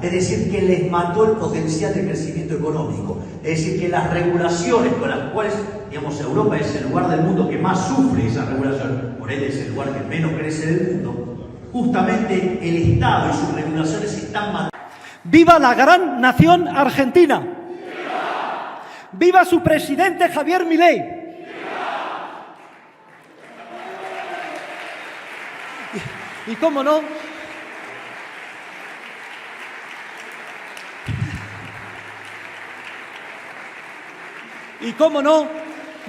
es decir, que les mató el potencial de crecimiento económico. Es decir, que las regulaciones con las cuales, digamos, Europa es el lugar del mundo que más sufre esa regulación, por ende es el lugar que menos crece del mundo, justamente el Estado y sus regulaciones están matando. ¡Viva la gran nación argentina! ¡Viva! ¡Viva su presidente Javier Milei! ¡Viva! Y cómo no,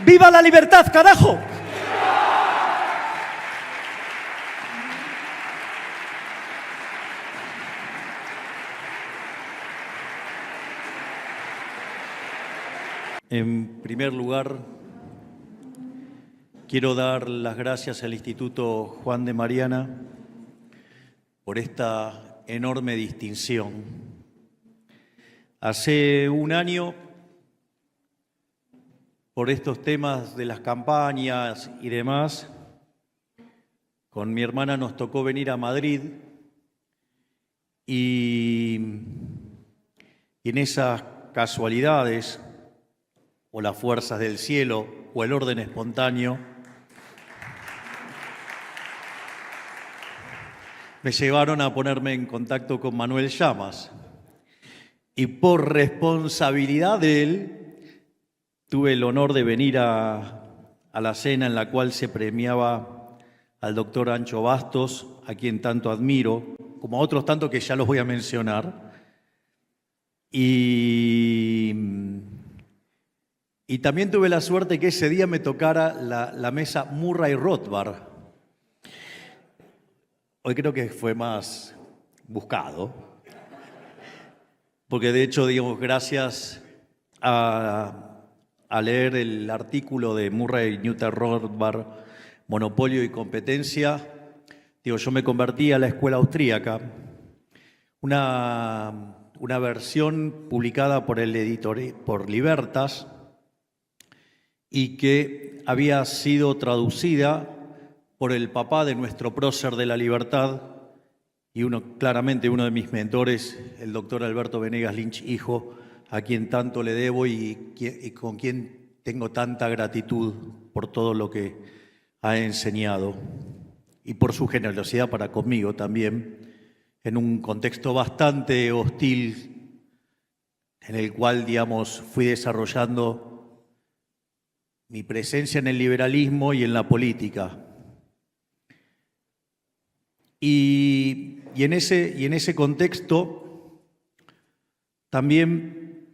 ¡viva la libertad, carajo! En primer lugar, quiero dar las gracias al Instituto Juan de Mariana por esta enorme distinción. Hace un año, por estos temas de las campañas y demás, con mi hermana nos tocó venir a Madrid y en esas casualidades o las fuerzas del cielo o el orden espontáneo me llevaron a ponerme en contacto con Manuel Llamas y por responsabilidad de él tuve el honor de venir a la cena en la cual se premiaba al doctor Ancho Bastos, a quien tanto admiro, como a otros tantos que ya los voy a mencionar. Y también tuve la suerte que ese día me tocara la mesa Murray Rothbard. Hoy creo que fue más buscado, porque de hecho, digamos, gracias a leer el artículo de Murray Newton Rothbard, Monopolio y Competencia, digo, yo me convertí a la escuela austríaca, una versión publicada por el editor, por Libertas, y que había sido traducida por el papá de nuestro prócer de la libertad y claramente uno de mis mentores, el doctor Alberto Venegas Lynch, hijo, a quien tanto le debo y con quien tengo tanta gratitud por todo lo que ha enseñado y por su generosidad para conmigo también, en un contexto bastante hostil en el cual, digamos, fui desarrollando mi presencia en el liberalismo y en la política. Y en ese contexto también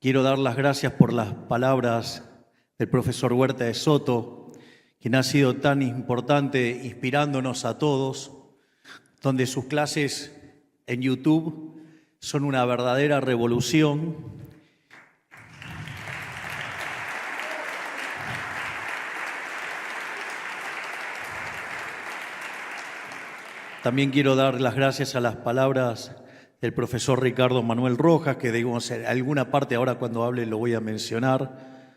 quiero dar las gracias por las palabras del profesor Huerta de Soto, quien ha sido tan importante inspirándonos a todos, donde sus clases en YouTube son una verdadera revolución. También quiero dar las gracias a las palabras del profesor Ricardo Manuel Rojas, que digamos, en alguna parte ahora cuando hable lo voy a mencionar,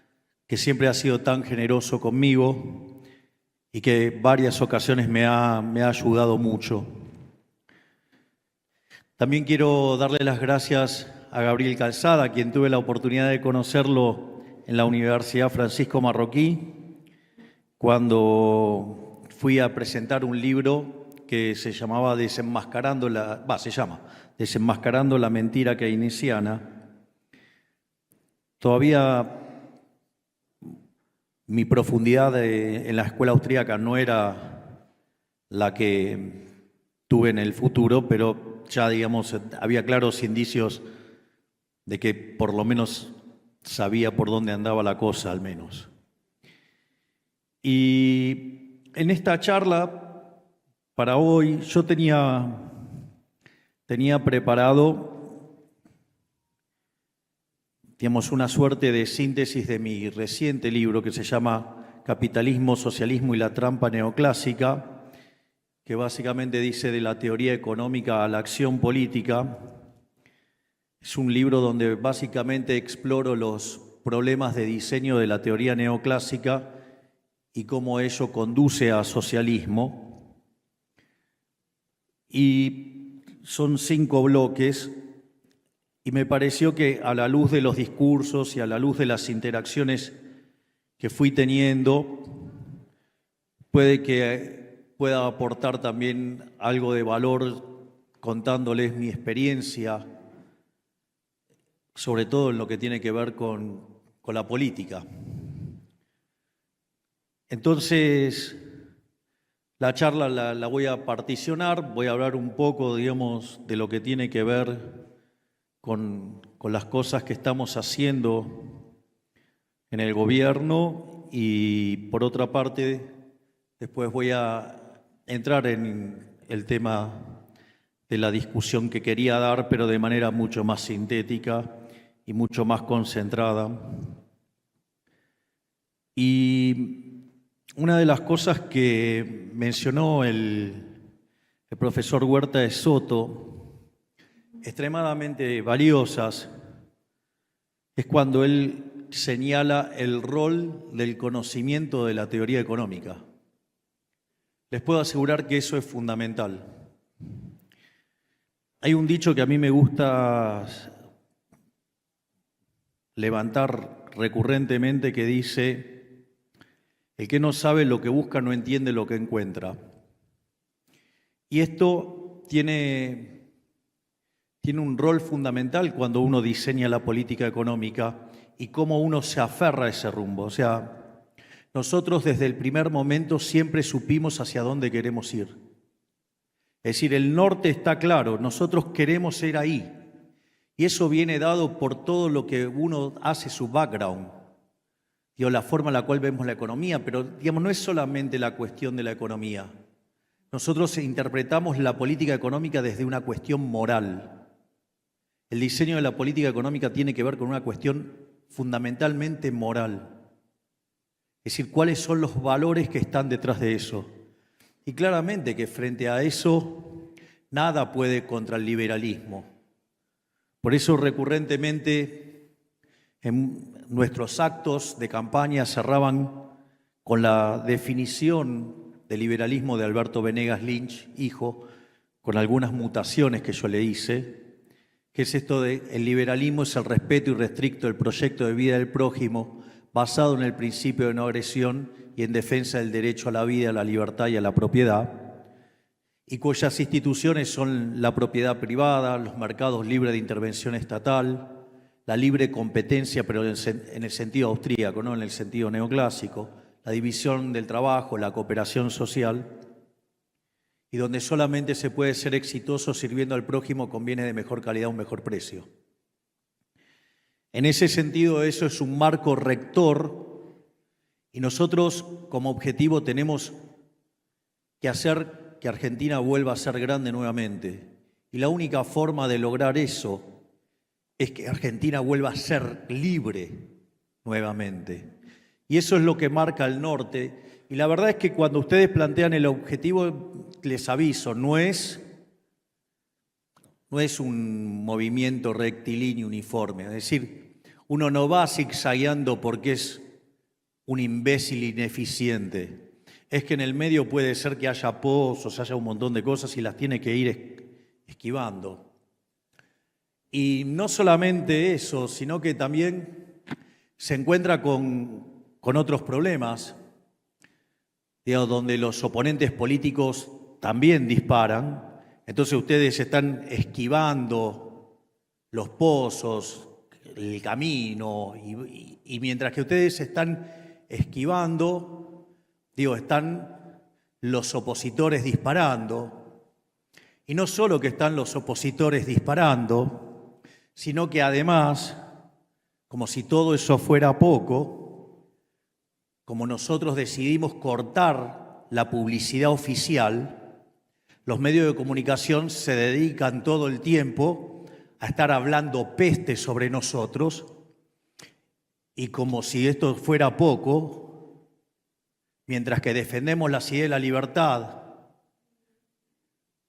que siempre ha sido tan generoso conmigo y que varias ocasiones me ha ayudado mucho. También quiero darle las gracias a Gabriel Calzada, a quien tuve la oportunidad de conocerlo en la Universidad Francisco Marroquí, cuando fui a presentar un libro que se llamaba Desenmascarando la mentira keynesiana. Todavía mi profundidad en la escuela austríaca no era la que tuve en el futuro, pero ya, digamos, había claros indicios de que por lo menos sabía por dónde andaba la cosa, al menos. Y en esta charla, para hoy, yo tenía preparado, digamos, una suerte de síntesis de mi reciente libro que se llama Capitalismo, Socialismo y la Trampa Neoclásica, que básicamente dice de la teoría económica a la acción política. Es un libro donde básicamente exploro los problemas de diseño de la teoría neoclásica y cómo ello conduce a socialismo. Y son 5 bloques Y me pareció que a la luz de los discursos y a la luz de las interacciones que fui teniendo, puede que pueda aportar también algo de valor contándoles mi experiencia, sobre todo en lo que tiene que ver con la política. Entonces, la charla la voy a particionar, voy a hablar un poco, digamos, de lo que tiene que ver con las cosas que estamos haciendo en el gobierno y, por otra parte, después voy a entrar en el tema de la discusión que quería dar, pero de manera mucho más sintética y mucho más concentrada. Y una de las cosas que mencionó el profesor Huerta de Soto, extremadamente valiosas, es cuando él señala el rol del conocimiento de la teoría económica. Les puedo asegurar que eso es fundamental. Hay un dicho que a mí me gusta levantar recurrentemente que dice: el que no sabe lo que busca no entiende lo que encuentra. Y esto tiene un rol fundamental cuando uno diseña la política económica y cómo uno se aferra a ese rumbo. O sea, nosotros desde el primer momento siempre supimos hacia dónde queremos ir. Es decir, el norte está claro, nosotros queremos ir ahí. Y eso viene dado por todo lo que uno hace, su background, digo, la forma en la cual vemos la economía, pero digamos, no es solamente la cuestión de la economía. Nosotros interpretamos la política económica desde una cuestión moral. El diseño de la política económica tiene que ver con una cuestión fundamentalmente moral. Es decir, cuáles son los valores que están detrás de eso. Y claramente que frente a eso nada puede contra el liberalismo. Por eso recurrentemente en nuestros actos de campaña cerraban con la definición del liberalismo de Alberto Venegas Lynch, hijo, con algunas mutaciones que yo le hice, que es esto de: el liberalismo es el respeto irrestricto del proyecto de vida del prójimo, basado en el principio de no agresión y en defensa del derecho a la vida, a la libertad y a la propiedad, y cuyas instituciones son la propiedad privada, los mercados libres de intervención estatal, la libre competencia, pero en el sentido austríaco, no en el sentido neoclásico, la división del trabajo, la cooperación social, y donde solamente se puede ser exitoso sirviendo al prójimo con bienes de mejor calidad a un mejor precio. En ese sentido, eso es un marco rector y nosotros como objetivo tenemos que hacer que Argentina vuelva a ser grande nuevamente. Y la única forma de lograr eso es que Argentina vuelva a ser libre nuevamente. Y eso es lo que marca el norte. Y la verdad es que cuando ustedes plantean el objetivo, les aviso, no es un movimiento rectilíneo uniforme. Es decir, uno no va zigzagueando porque es un imbécil ineficiente. Es que en el medio puede ser que haya pozos, haya un montón de cosas y las tiene que ir esquivando. Y no solamente eso, sino que también se encuentra con otros problemas, digamos, donde los oponentes políticos también disparan. Entonces ustedes están esquivando los pozos, el camino, y mientras que ustedes están esquivando, están los opositores disparando. Y no solo que están los opositores disparando, sino que además, como si todo eso fuera poco, como nosotros decidimos cortar la publicidad oficial, los medios de comunicación se dedican todo el tiempo a estar hablando peste sobre nosotros, y como si esto fuera poco, mientras que defendemos la idea de la libertad,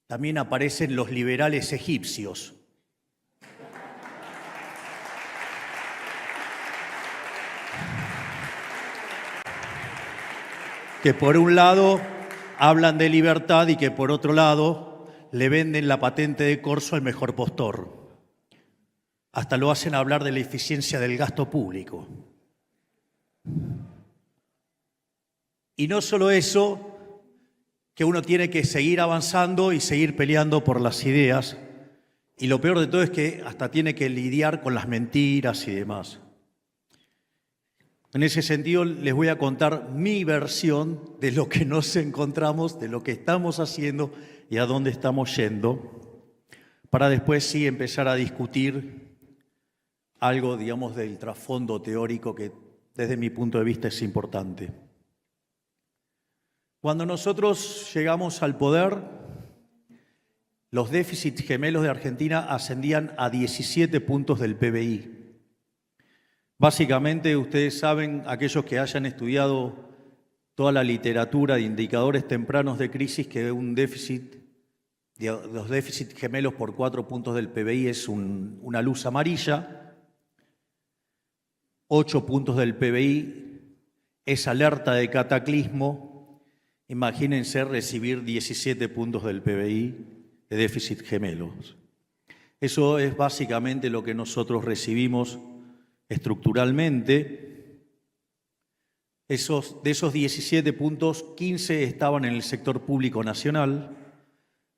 también aparecen los liberales egipcios. Que por un lado hablan de libertad y que por otro lado le venden la patente de corso al mejor postor. hasta lo hacen hablar de la eficiencia del gasto público. Y no solo eso, que uno tiene que seguir avanzando y seguir peleando por las ideas. Y lo peor de todo es que hasta tiene que lidiar con las mentiras y demás. En ese sentido, les voy a contar mi versión de lo que nos encontramos, de lo que estamos haciendo y a dónde estamos yendo, para después sí empezar a discutir algo, digamos, del trasfondo teórico que desde mi punto de vista es importante. Cuando nosotros llegamos al poder, los déficits gemelos de Argentina ascendían a 17 puntos del PBI. Básicamente, ustedes saben, aquellos que hayan estudiado toda la literatura de indicadores tempranos de crisis, que un déficit, los déficits gemelos por 4 puntos del PBI es una luz amarilla, 8 puntos del PBI es alerta de cataclismo. Imagínense recibir 17 puntos del PBI de déficit gemelos. Eso es básicamente lo que nosotros recibimos estructuralmente. De esos 17 puntos, 15 estaban en el sector público nacional,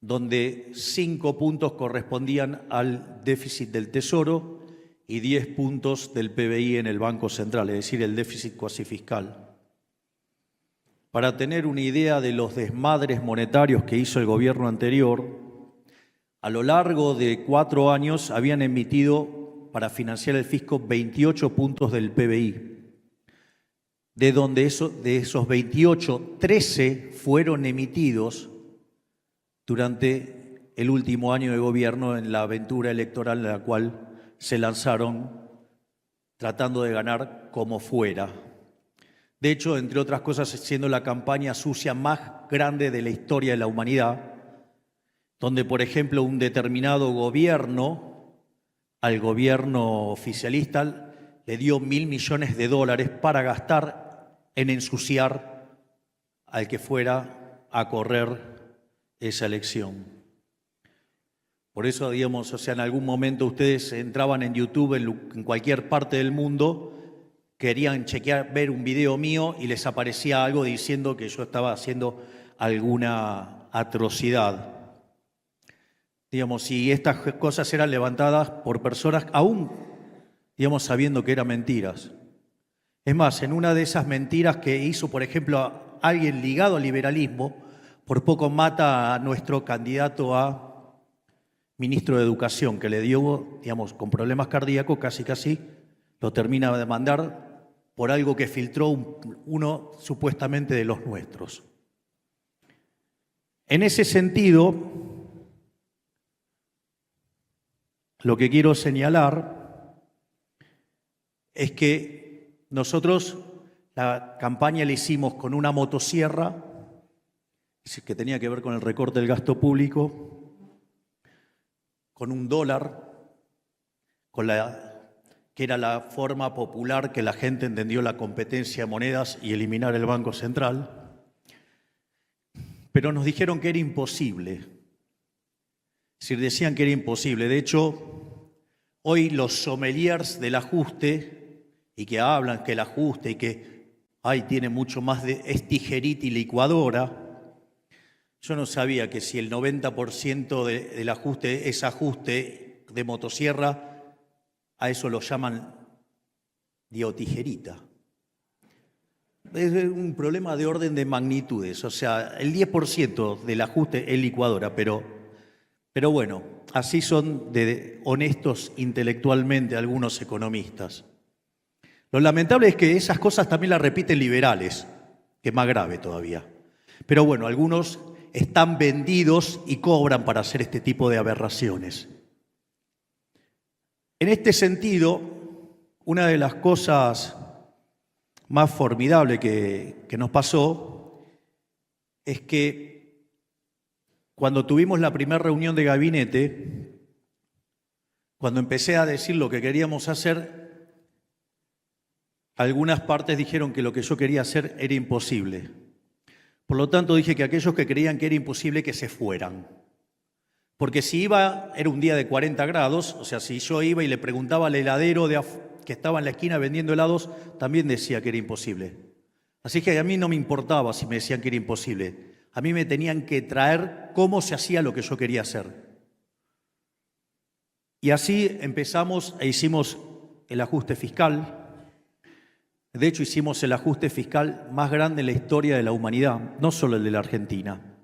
donde 5 puntos correspondían al déficit del Tesoro y 10 puntos del PBI en el Banco Central, es decir, el déficit cuasi fiscal. Para tener una idea de los desmadres monetarios que hizo el gobierno anterior, a lo largo de 4 años habían emitido para financiar el fisco 28 puntos del PBI. De esos 28, 13 fueron emitidos durante el último año de gobierno en la aventura electoral en la cual se lanzaron tratando de ganar como fuera. De hecho, entre otras cosas, siendo la campaña sucia más grande de la historia de la humanidad, donde, por ejemplo, un determinado gobierno, al gobierno oficialista, le dio $1.000 millones para gastar en ensuciar al que fuera a correr esa elección. Por eso, digamos, o sea, en algún momento ustedes entraban en YouTube en cualquier parte del mundo, querían chequear, ver un video mío y les aparecía algo diciendo que yo estaba haciendo alguna atrocidad. Digamos, si estas cosas eran levantadas por personas, aún, digamos, sabiendo que eran mentiras. Es más, en una de esas mentiras que hizo, por ejemplo, alguien ligado al liberalismo, por poco mata a nuestro candidato a ministro de Educación, que le dio, digamos, con problemas cardíacos, casi, lo termina de mandar por algo que filtró uno supuestamente de los nuestros. En ese sentido, lo que quiero señalar es que nosotros la campaña la hicimos con una motosierra, que tenía que ver con el recorte del gasto público, con $1, que era la forma popular que la gente entendió la competencia de monedas y eliminar el Banco Central. Pero nos dijeron que era imposible. Es decir, decían que era imposible. De hecho, hoy los sommeliers del ajuste, y que hablan que el ajuste y que tiene mucho más de tijerita y licuadora, yo no sabía que si el 90% del ajuste es ajuste de motosierra, a eso lo llaman tijerita. Es un problema de orden de magnitudes, o sea, el 10% del ajuste es licuadora, pero bueno, así son de honestos intelectualmente algunos economistas. Lo lamentable es que esas cosas también las repiten liberales, que es más grave todavía. Pero bueno, algunos están vendidos y cobran para hacer este tipo de aberraciones. En este sentido, una de las cosas más formidables que nos pasó es que cuando tuvimos la primera reunión de gabinete, cuando empecé a decir lo que queríamos hacer, algunas partes dijeron que lo que yo quería hacer era imposible. Por lo tanto, dije que aquellos que creían que era imposible, que se fueran. Porque si iba, era un día de 40 grados, o sea, si yo iba y le preguntaba al heladero que estaba en la esquina vendiendo helados, también decía que era imposible. Así que a mí no me importaba si me decían que era imposible. A mí me tenían que traer cómo se hacía lo que yo quería hacer. Y así empezamos e hicimos el ajuste fiscal. De hecho, hicimos el ajuste fiscal más grande en la historia de la humanidad, no solo el de la Argentina.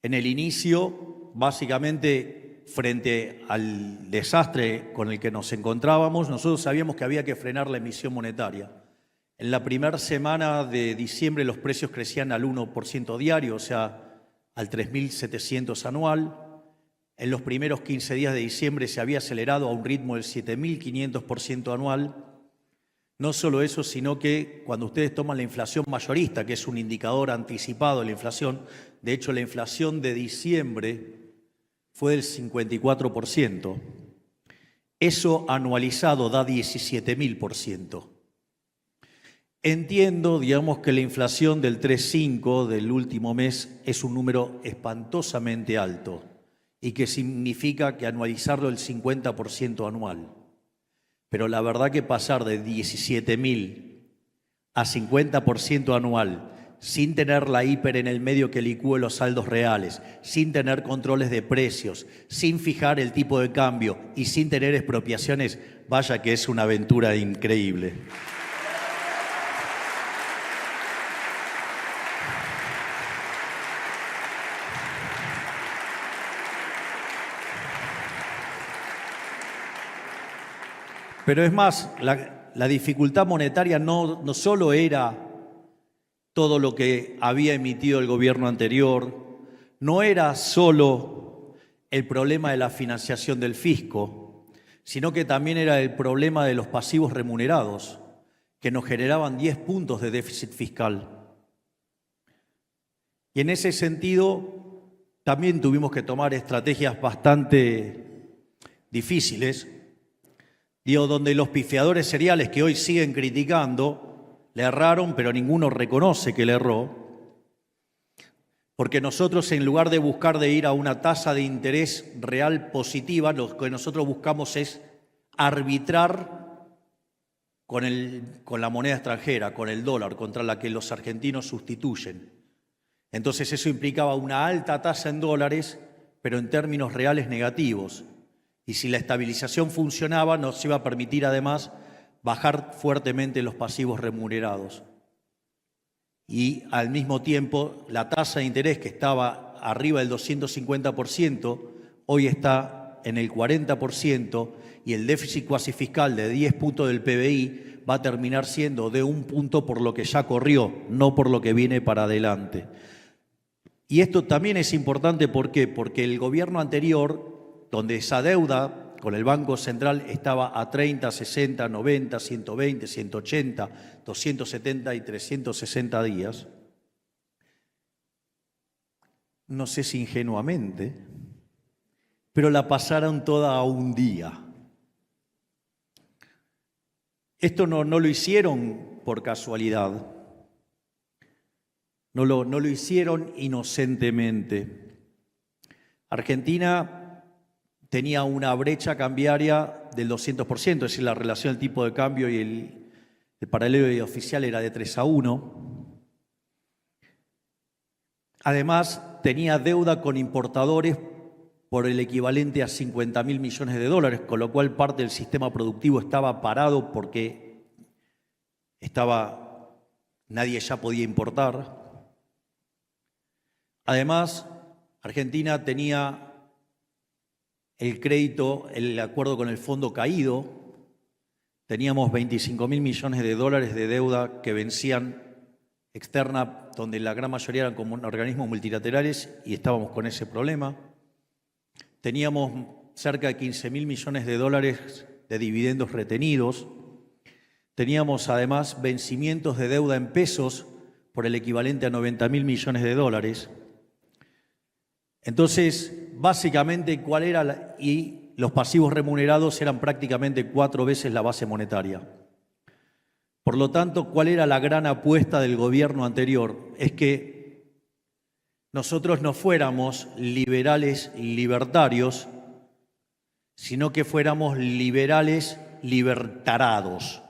En el inicio, básicamente, frente al desastre con el que nos encontrábamos, nosotros sabíamos que había que frenar la emisión monetaria. En la primera semana de diciembre los precios crecían al 1% diario, o sea, al 3.700 anual. En los primeros 15 días de diciembre se había acelerado a un ritmo del 7.500% anual. No solo eso, sino que cuando ustedes toman la inflación mayorista, que es un indicador anticipado de la inflación, de hecho la inflación de diciembre fue del 54%. Eso anualizado da 17.000%. Entiendo, digamos, que la inflación del 3,5 del último mes es un número espantosamente alto y que significa que anualizarlo el 50% anual. Pero la verdad que pasar de 17.000 a 50% anual, sin tener la hiper en el medio que licúe los saldos reales, sin tener controles de precios, sin fijar el tipo de cambio y sin tener expropiaciones, vaya que es una aventura increíble. Pero es más, la dificultad monetaria no solo era todo lo que había emitido el gobierno anterior, no era solo el problema de la financiación del fisco, sino que también era el problema de los pasivos remunerados, que nos generaban 10 puntos de déficit fiscal. Y en ese sentido, también tuvimos que tomar estrategias bastante difíciles, donde los pifiadores seriales que hoy siguen criticando le erraron, pero ninguno reconoce que le erró, porque nosotros, en lugar de buscar de ir a una tasa de interés real positiva, lo que nosotros buscamos es arbitrar con la moneda extranjera, con el dólar, contra la que los argentinos sustituyen. Entonces eso implicaba una alta tasa en dólares, pero en términos reales negativos. Y si la estabilización funcionaba, nos iba a permitir además bajar fuertemente los pasivos remunerados. Y al mismo tiempo, la tasa de interés, que estaba arriba del 250%, hoy está en el 40%, y el déficit cuasi fiscal de 10 puntos del PBI va a terminar siendo de 1 punto por lo que ya corrió, no por lo que viene para adelante. Y esto también es importante, ¿por qué? Porque el gobierno anterior, donde esa deuda con el Banco Central estaba a 30, 60, 90, 120, 180, 270 y 360 días, no sé si ingenuamente, pero la pasaron toda a un día. Esto no lo hicieron por casualidad, no lo hicieron inocentemente. Argentina tenía una brecha cambiaria del 200%, es decir, la relación del tipo de cambio y el paralelo y oficial era de 3-1. Además, tenía deuda con importadores por el equivalente a 50.000 millones de dólares, con lo cual parte del sistema productivo estaba parado porque nadie ya podía importar. Además, Argentina tenía el crédito, el acuerdo con el fondo caído, teníamos 25.000 millones de dólares de deuda que vencían externa, donde la gran mayoría eran como organismos multilaterales y estábamos con ese problema. Teníamos cerca de 15.000 millones de dólares de dividendos retenidos. Teníamos además vencimientos de deuda en pesos por el equivalente a 90.000 millones de dólares. Entonces, básicamente, y los pasivos remunerados eran prácticamente 4 veces la base monetaria. Por lo tanto, ¿cuál era la gran apuesta del gobierno anterior? Es que nosotros no fuéramos liberales libertarios, sino que fuéramos liberales libertarados.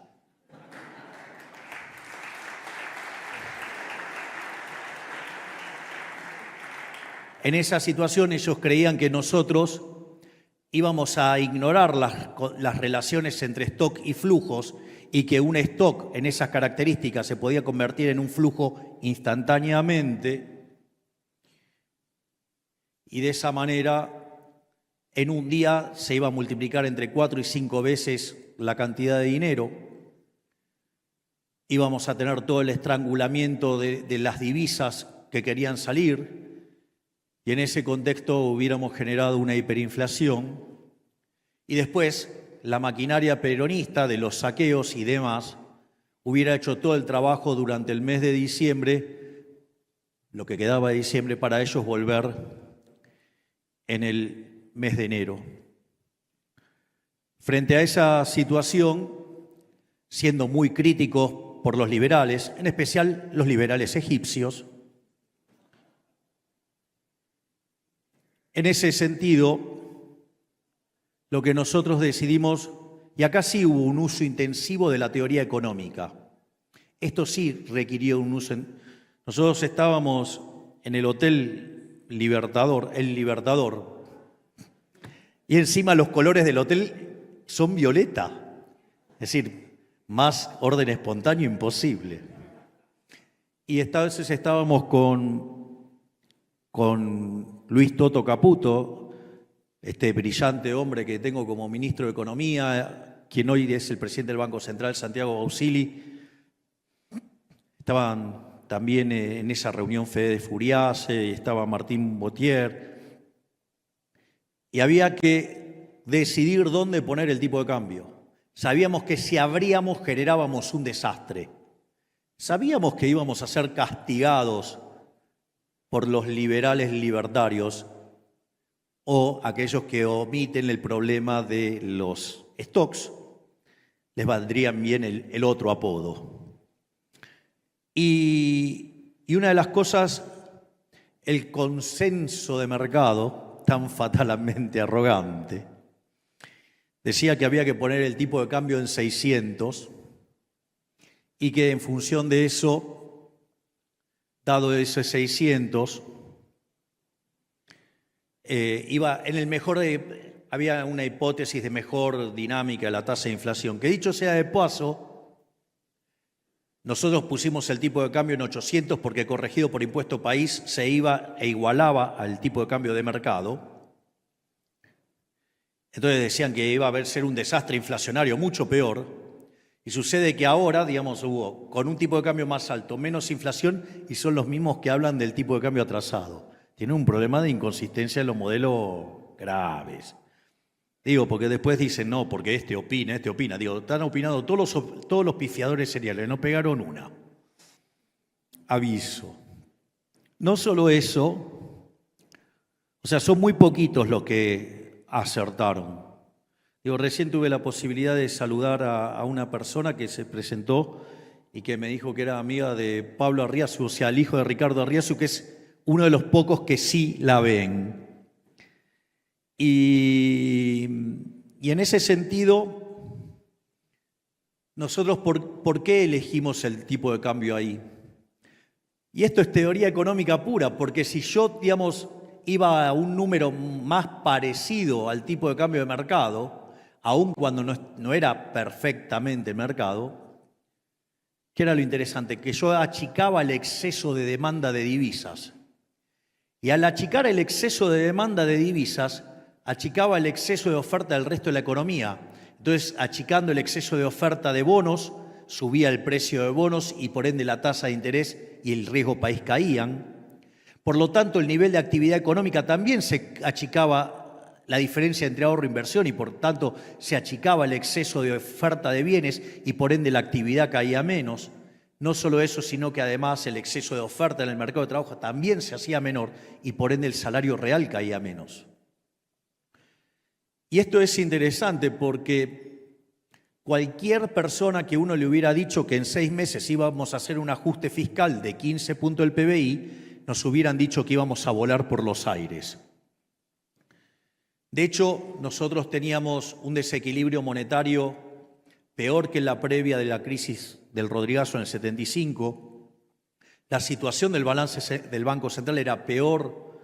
En esa situación ellos creían que nosotros íbamos a ignorar las relaciones entre stock y flujos y que un stock en esas características se podía convertir en un flujo instantáneamente y de esa manera en un día se iba a multiplicar entre 4 y 5 veces la cantidad de dinero, íbamos a tener todo el estrangulamiento de las divisas que querían salir. Y en ese contexto hubiéramos generado una hiperinflación y después la maquinaria peronista de los saqueos y demás hubiera hecho todo el trabajo durante el mes de diciembre, lo que quedaba de diciembre para ellos volver en el mes de enero. Frente a esa situación, siendo muy críticos por los liberales, en especial los liberales egipcios, en ese sentido, lo que nosotros decidimos, y acá sí hubo un uso intensivo de la teoría económica. Esto sí requirió un uso. Nosotros estábamos en el Hotel Libertador, El Libertador, y encima los colores del hotel son violeta. Es decir, más orden espontáneo imposible. Y esta vez estábamos con Luis Toto Caputo, este brillante hombre que tengo como ministro de Economía, quien hoy es el presidente del Banco Central, Santiago Bausili. Estaban también en esa reunión Fede Furiase, estaba Martín Botier. Y había que decidir dónde poner el tipo de cambio. Sabíamos que si abríamos generábamos un desastre. Sabíamos que íbamos a ser castigados por los liberales libertarios o aquellos que omiten el problema de los stocks, les valdrían bien el otro apodo. Y una de las cosas, el consenso de mercado, tan fatalmente arrogante, decía que había que poner el tipo de cambio en 600 y que en función de eso, dado ese 600, iba en el mejor, había una hipótesis de mejor dinámica de la tasa de inflación, que dicho sea de paso, nosotros pusimos el tipo de cambio en 800 porque corregido por impuesto país se iba e igualaba al tipo de cambio de mercado. Entonces decían que iba a ser un desastre inflacionario mucho peor. Y sucede que ahora, digamos, hubo con un tipo de cambio más alto, menos inflación y son los mismos que hablan del tipo de cambio atrasado. Tienen un problema de inconsistencia en los modelos graves. Digo, porque después dicen, no, porque este opina. Digo, están opinando todos los pifiadores seriales, no pegaron una. Aviso. No solo eso, o sea, son muy poquitos los que acertaron. Digo, recién tuve la posibilidad de saludar a una persona que se presentó y que me dijo que era amiga de Pablo Arriazu, o sea, el hijo de Ricardo Arriazu, que es uno de los pocos que sí la ven. Y en ese sentido, nosotros, ¿por qué elegimos el tipo de cambio ahí? Y esto es teoría económica pura, porque si yo, digamos, iba a un número más parecido al tipo de cambio de mercado, aun cuando no era perfectamente mercado, ¿qué era lo interesante? Que yo achicaba el exceso de demanda de divisas. Y al achicar el exceso de demanda de divisas, achicaba el exceso de oferta del resto de la economía. Entonces, achicando el exceso de oferta de bonos, subía el precio de bonos y por ende la tasa de interés y el riesgo país caían. Por lo tanto, el nivel de actividad económica también se achicaba la diferencia entre ahorro e inversión y por tanto se achicaba el exceso de oferta de bienes y por ende la actividad caía menos. No solo eso, sino que además el exceso de oferta en el mercado de trabajo también se hacía menor y por ende el salario real caía menos. Y esto es interesante porque cualquier persona que uno le hubiera dicho que en 6 meses íbamos a hacer un ajuste fiscal de 15 puntos del PBI, nos hubieran dicho que íbamos a volar por los aires. De hecho, nosotros teníamos un desequilibrio monetario peor que en la previa de la crisis del Rodrigazo en el 75. La situación del balance del Banco Central era peor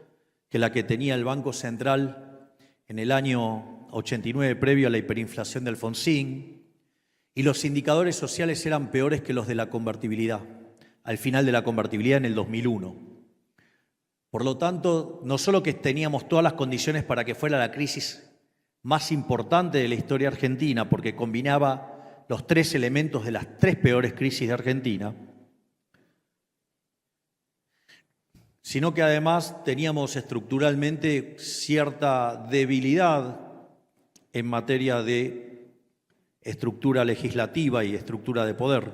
que la que tenía el Banco Central en el año 89, previo a la hiperinflación del Alfonsín. Y los indicadores sociales eran peores que los de la convertibilidad, al final de la convertibilidad en el 2001. Por lo tanto, no solo que teníamos todas las condiciones para que fuera la crisis más importante de la historia argentina, porque combinaba los tres elementos de las tres peores crisis de Argentina, sino que además teníamos estructuralmente cierta debilidad en materia de estructura legislativa y estructura de poder.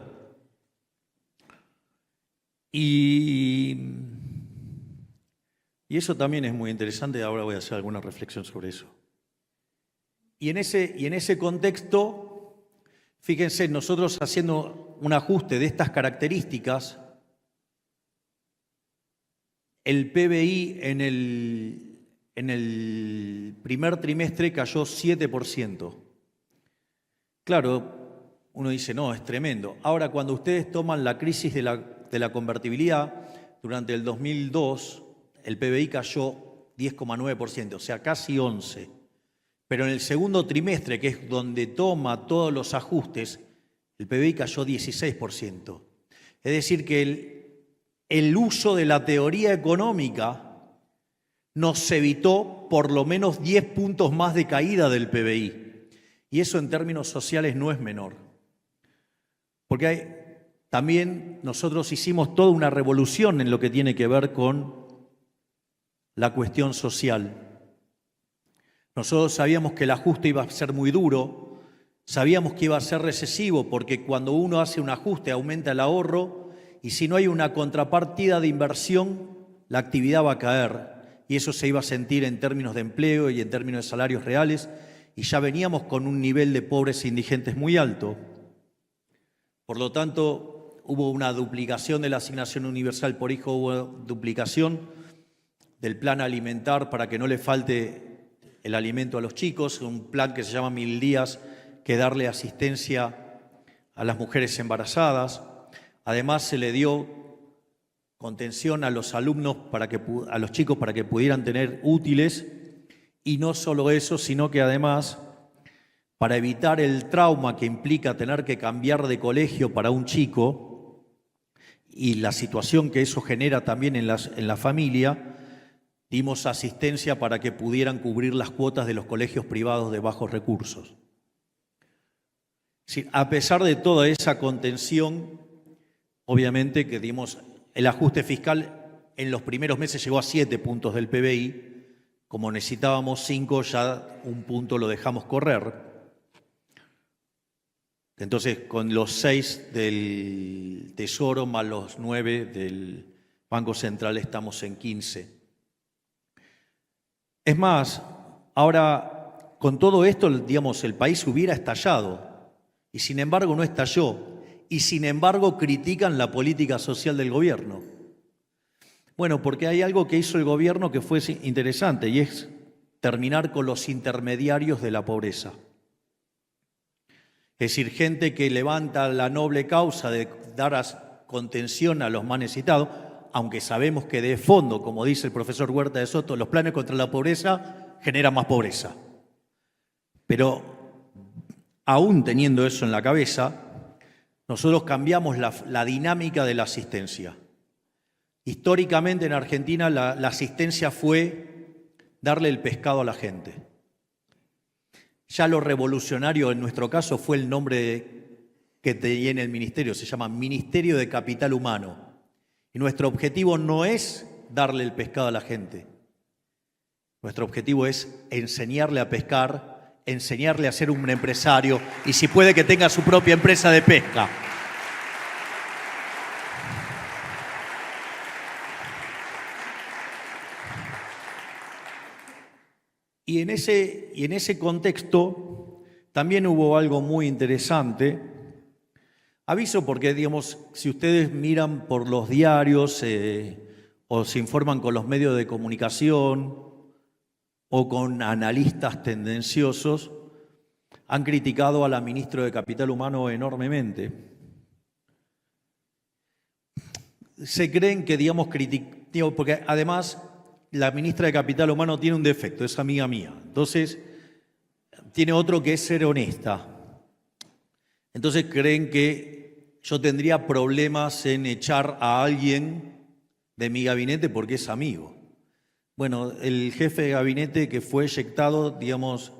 Y eso también es muy interesante, ahora voy a hacer alguna reflexión sobre eso. Y en ese contexto, fíjense, nosotros haciendo un ajuste de estas características, el PBI en el primer trimestre cayó 7%. Claro, uno dice, no, es tremendo. Ahora, cuando ustedes toman la crisis de la convertibilidad, durante el 2002, el PBI cayó 10,9%, o sea, casi 11%. Pero en el segundo trimestre, que es donde toma todos los ajustes, el PBI cayó 16%. Es decir, que el uso de la teoría económica nos evitó por lo menos 10 puntos más de caída del PBI. Y eso en términos sociales no es menor. Porque también nosotros hicimos toda una revolución en lo que tiene que ver con la cuestión social. Nosotros sabíamos que el ajuste iba a ser muy duro, sabíamos que iba a ser recesivo, porque cuando uno hace un ajuste aumenta el ahorro, y si no hay una contrapartida de inversión, la actividad va a caer. Y eso se iba a sentir en términos de empleo y en términos de salarios reales, y ya veníamos con un nivel de pobres e indigentes muy alto. Por lo tanto, hubo una duplicación de la asignación universal por hijo, hubo duplicación del plan alimentar para que no le falte el alimento a los chicos, un plan que se llama 1000 días, que darle asistencia a las mujeres embarazadas. Además, se le dio contención a los alumnos, a los chicos para que pudieran tener útiles. Y no solo eso, sino que además, para evitar el trauma que implica tener que cambiar de colegio para un chico y la situación que eso genera también en la familia, dimos asistencia para que pudieran cubrir las cuotas de los colegios privados de bajos recursos. Sí, a pesar de toda esa contención, obviamente que dimos el ajuste fiscal en los primeros meses llegó a 7 puntos del PBI. Como necesitábamos 5, ya un punto lo dejamos correr. Entonces, con los 6 del Tesoro más los 9 del Banco Central estamos en 15. Es más, ahora con todo esto, digamos, el país hubiera estallado y sin embargo no estalló y sin embargo critican la política social del gobierno. Bueno, porque hay algo que hizo el gobierno que fue interesante y es terminar con los intermediarios de la pobreza. Es decir, gente que levanta la noble causa de dar contención a los más necesitados, aunque sabemos que de fondo, como dice el profesor Huerta de Soto, los planes contra la pobreza generan más pobreza. Pero aún teniendo eso en la cabeza, nosotros cambiamos la dinámica de la asistencia. Históricamente en Argentina la asistencia fue darle el pescado a la gente. Ya lo revolucionario en nuestro caso fue el nombre que tiene el ministerio, se llama Ministerio de Capital Humano. Y nuestro objetivo no es darle el pescado a la gente. Nuestro objetivo es enseñarle a pescar, enseñarle a ser un empresario y si puede que tenga su propia empresa de pesca. Y en ese contexto también hubo algo muy interesante. Aviso porque, digamos, si ustedes miran por los diarios o se informan con los medios de comunicación o con analistas tendenciosos, han criticado a la ministra de Capital Humano enormemente. Se creen que, digamos, porque además la ministra de Capital Humano tiene un defecto, es amiga mía. Entonces, tiene otro que es ser honesta. Entonces creen que yo tendría problemas en echar a alguien de mi gabinete porque es amigo. Bueno, el jefe de gabinete que fue eyectado, digamos,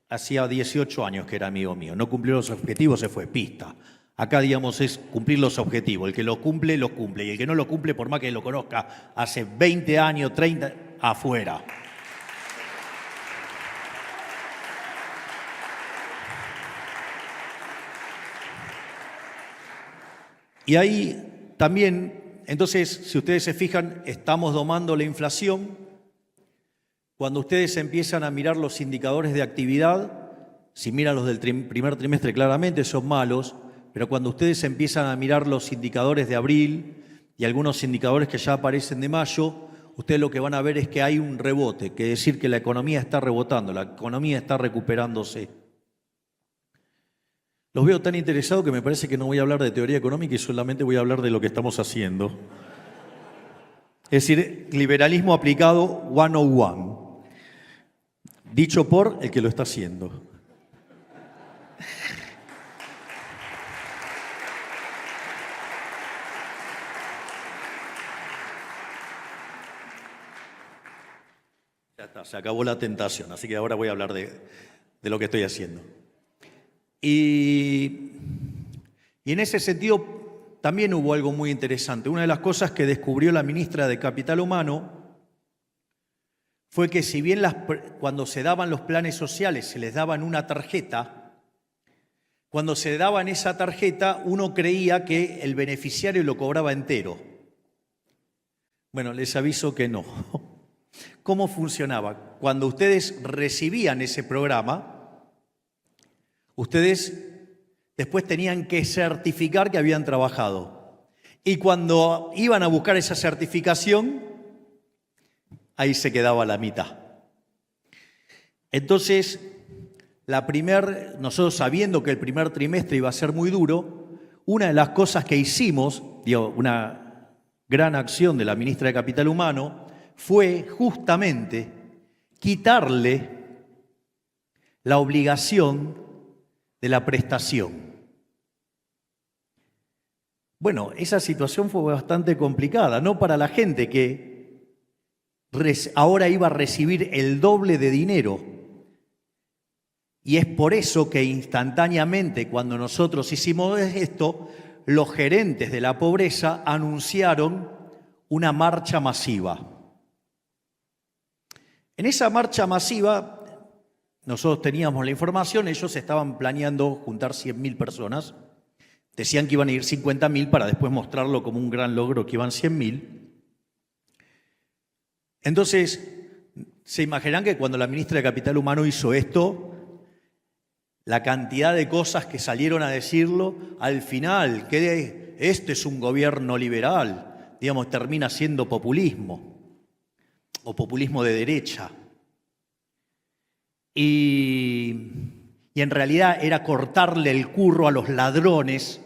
hacía 18 años que era amigo mío. No cumplió los objetivos, se fue, pista. Acá, digamos, es cumplir los objetivos. El que lo cumple, lo cumple. Y el que no lo cumple, por más que lo conozca hace 20 años, 30, afuera. Y ahí también, entonces, si ustedes se fijan, estamos domando la inflación. Cuando ustedes empiezan a mirar los indicadores de actividad, si miran los del primer trimestre claramente son malos, pero cuando ustedes empiezan a mirar los indicadores de abril y algunos indicadores que ya aparecen de mayo, ustedes lo que van a ver es que hay un rebote, que es decir que la economía está rebotando, la economía está recuperándose. Los veo tan interesados que me parece que no voy a hablar de teoría económica y solamente voy a hablar de lo que estamos haciendo. Es decir, liberalismo aplicado 101, dicho por el que lo está haciendo. Ya está, se acabó la tentación, así que ahora voy a hablar de lo que estoy haciendo. Y en ese sentido también hubo algo muy interesante. Una de las cosas que descubrió la ministra de Capital Humano fue que si bien cuando se daban los planes sociales se les daban una tarjeta, cuando se daban esa tarjeta uno creía que el beneficiario lo cobraba entero. Bueno, les aviso que no. ¿Cómo funcionaba? Cuando ustedes recibían ese programa, ustedes después tenían que certificar que habían trabajado. Y cuando iban a buscar esa certificación, ahí se quedaba la mitad. Entonces, nosotros sabiendo que el primer trimestre iba a ser muy duro, una de las cosas que hicimos, una gran acción de la ministra de Capital Humano, fue justamente quitarle la obligación de la prestación. Bueno, esa situación fue bastante complicada, no para la gente que ahora iba a recibir el doble de dinero. Y es por eso que instantáneamente, cuando nosotros hicimos esto, los gerentes de la pobreza anunciaron una marcha masiva. En esa marcha masiva, nosotros teníamos la información, ellos estaban planeando juntar 100.000 personas. Decían que iban a ir 50.000 para después mostrarlo como un gran logro que iban 100.000. Entonces, se imaginan que cuando la ministra de Capital Humano hizo esto, la cantidad de cosas que salieron a decirlo, al final, que este es un gobierno liberal, digamos, termina siendo populismo, o populismo de derecha. Y en realidad era cortarle el curro a los ladrones,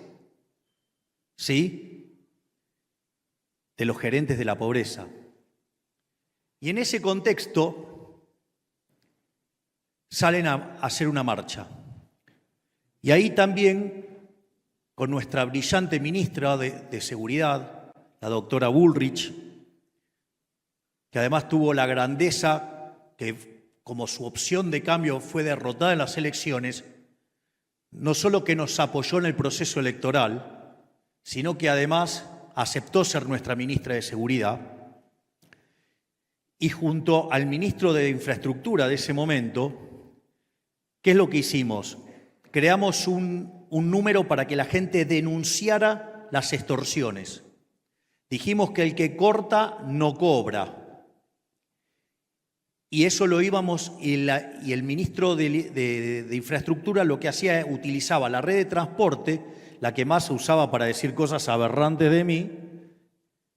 ¿sí?, de los gerentes de la pobreza. Y en ese contexto salen a hacer una marcha. Y ahí también, con nuestra brillante ministra de Seguridad, la doctora Bullrich, que además tuvo la grandeza que, como su opción de cambio fue derrotada en las elecciones, no solo que nos apoyó en el proceso electoral, sino que además aceptó ser nuestra ministra de Seguridad. Y junto al ministro de Infraestructura de ese momento, ¿qué es lo que hicimos? Creamos un número para que la gente denunciara las extorsiones. Dijimos que el que corta no cobra. Y eso lo íbamos, y el ministro de Infraestructura lo que hacía, utilizaba la red de transporte, la que más se usaba para decir cosas aberrantes de mí,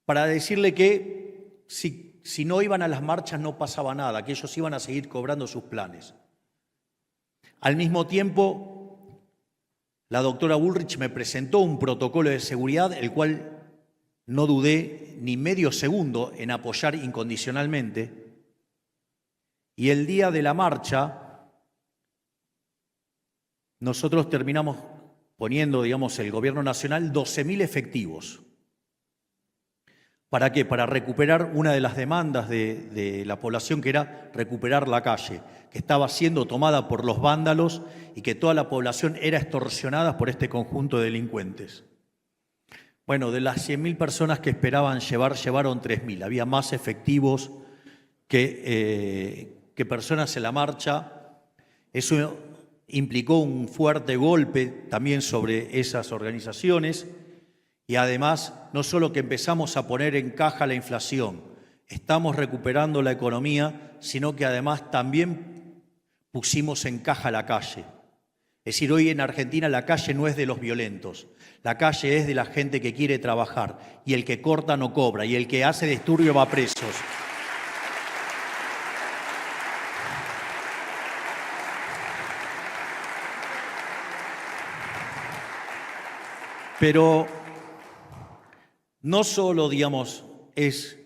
para decirle que si no iban a las marchas no pasaba nada, que ellos iban a seguir cobrando sus planes. Al mismo tiempo, la doctora Bullrich me presentó un protocolo de seguridad, el cual no dudé ni medio segundo en apoyar incondicionalmente. Y el día de la marcha, nosotros terminamos poniendo, digamos, el gobierno nacional 12.000 efectivos. ¿Para qué? Para recuperar una de las demandas de la población, que era recuperar la calle, que estaba siendo tomada por los vándalos y que toda la población era extorsionada por este conjunto de delincuentes. Bueno, de las 100.000 personas que esperaban llevaron 3.000. Había más efectivos que personas en la marcha. Eso implicó un fuerte golpe también sobre esas organizaciones. Y además, no solo que empezamos a poner en caja la inflación, estamos recuperando la economía, sino que además también pusimos en caja la calle. Es decir, hoy en Argentina la calle no es de los violentos, la calle es de la gente que quiere trabajar, y el que corta no cobra, y el que hace disturbio va preso. Pero no solo, digamos, es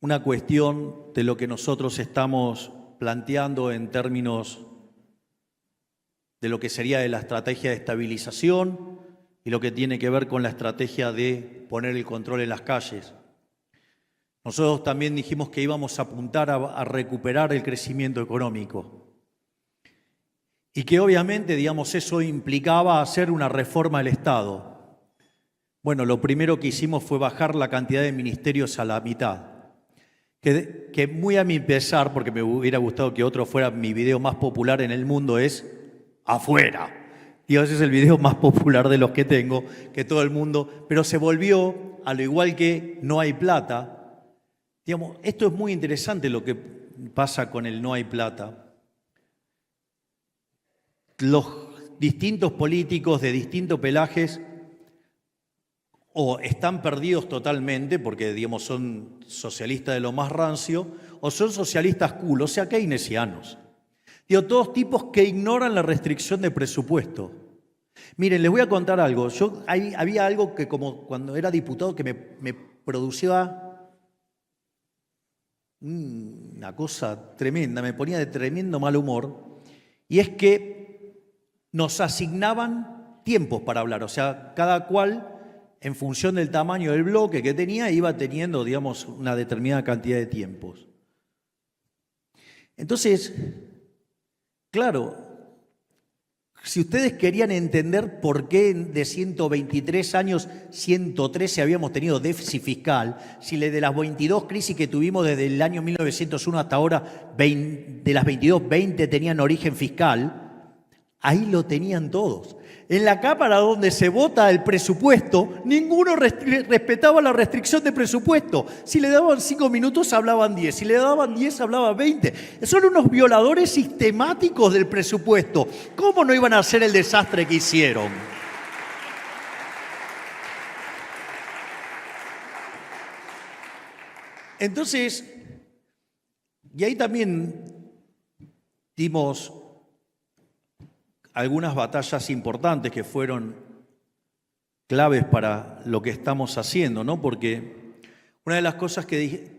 una cuestión de lo que nosotros estamos planteando en términos de lo que sería de la estrategia de estabilización y lo que tiene que ver con la estrategia de poner el control en las calles. Nosotros también dijimos que íbamos a apuntar a recuperar el crecimiento económico y que obviamente, digamos, eso implicaba hacer una reforma del Estado. Bueno, lo primero que hicimos fue bajar la cantidad de ministerios a la mitad, que muy a mi pesar, porque me hubiera gustado que otro fuera mi video más popular en el mundo, es afuera. Y ese es el video más popular de los que tengo, que todo el mundo, pero se volvió, al igual que no hay plata. Digamos, esto es muy interesante lo que pasa con el no hay plata. Los distintos políticos de distintos pelajes o están perdidos totalmente porque, digamos, son socialistas de lo más rancio, o son socialistas cool, o sea, keynesianos. Digo, todos tipos que ignoran la restricción de presupuesto. Miren, les voy a contar algo. Había algo que, como cuando era diputado, que me producía una cosa tremenda, me ponía de tremendo mal humor, y es que nos asignaban tiempos para hablar, o sea, cada cual, en función del tamaño del bloque que tenía, iba teniendo, digamos, una determinada cantidad de tiempos. Entonces, claro, si ustedes querían entender por qué de 123 años, 113 habíamos tenido déficit fiscal, si de las 22 crisis que tuvimos desde el año 1901 hasta ahora, de las 22, 20 tenían origen fiscal, ahí lo tenían todos. En la Cámara donde se vota el presupuesto, ninguno respetaba la restricción de presupuesto. Si le daban 5 minutos, hablaban 10. Si le daban 10, hablaban 20. Son unos violadores sistemáticos del presupuesto. ¿Cómo no iban a hacer el desastre que hicieron? Entonces, y ahí también dimos algunas batallas importantes que fueron claves para lo que estamos haciendo, ¿no? Porque una de las cosas que dije,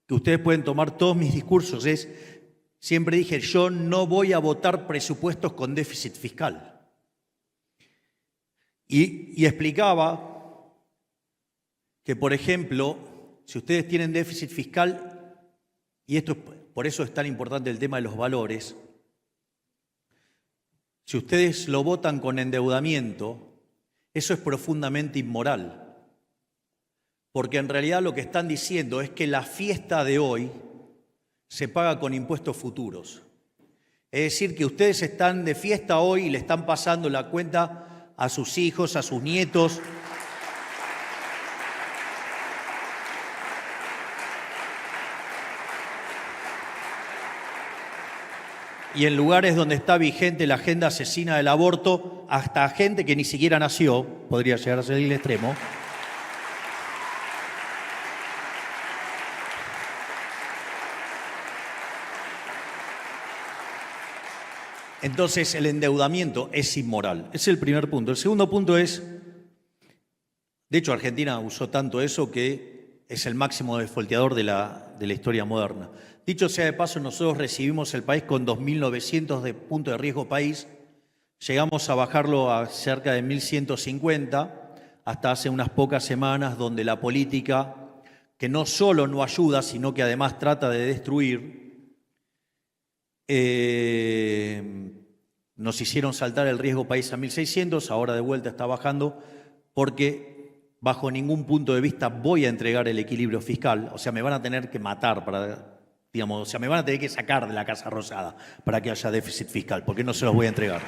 que ustedes pueden tomar todos mis discursos, es, siempre dije, yo no voy a votar presupuestos con déficit fiscal. Y explicaba que, por ejemplo, si ustedes tienen déficit fiscal, y esto por eso es tan importante el tema de los valores, si ustedes lo votan con endeudamiento, eso es profundamente inmoral. Porque en realidad lo que están diciendo es que la fiesta de hoy se paga con impuestos futuros. Es decir, que ustedes están de fiesta hoy y le están pasando la cuenta a sus hijos, a sus nietos. Y en lugares donde está vigente la agenda asesina del aborto, hasta gente que ni siquiera nació, podría llegar a ser el extremo. Entonces el endeudamiento es inmoral. Ese es el primer punto. El segundo punto es, de hecho Argentina usó tanto eso que es el máximo defolteador de la historia moderna. Dicho sea de paso, nosotros recibimos el país con 2.900 de punto de riesgo país, llegamos a bajarlo a cerca de 1.150 hasta hace unas pocas semanas, donde la política, que no solo no ayuda, sino que además trata de destruir, nos hicieron saltar el riesgo país a 1.600, ahora de vuelta está bajando, porque bajo ningún punto de vista voy a entregar el equilibrio fiscal, o sea, me van a tener que matar para, digamos, o sea, me van a tener que sacar de la Casa Rosada para que haya déficit fiscal, porque no se los voy a entregar.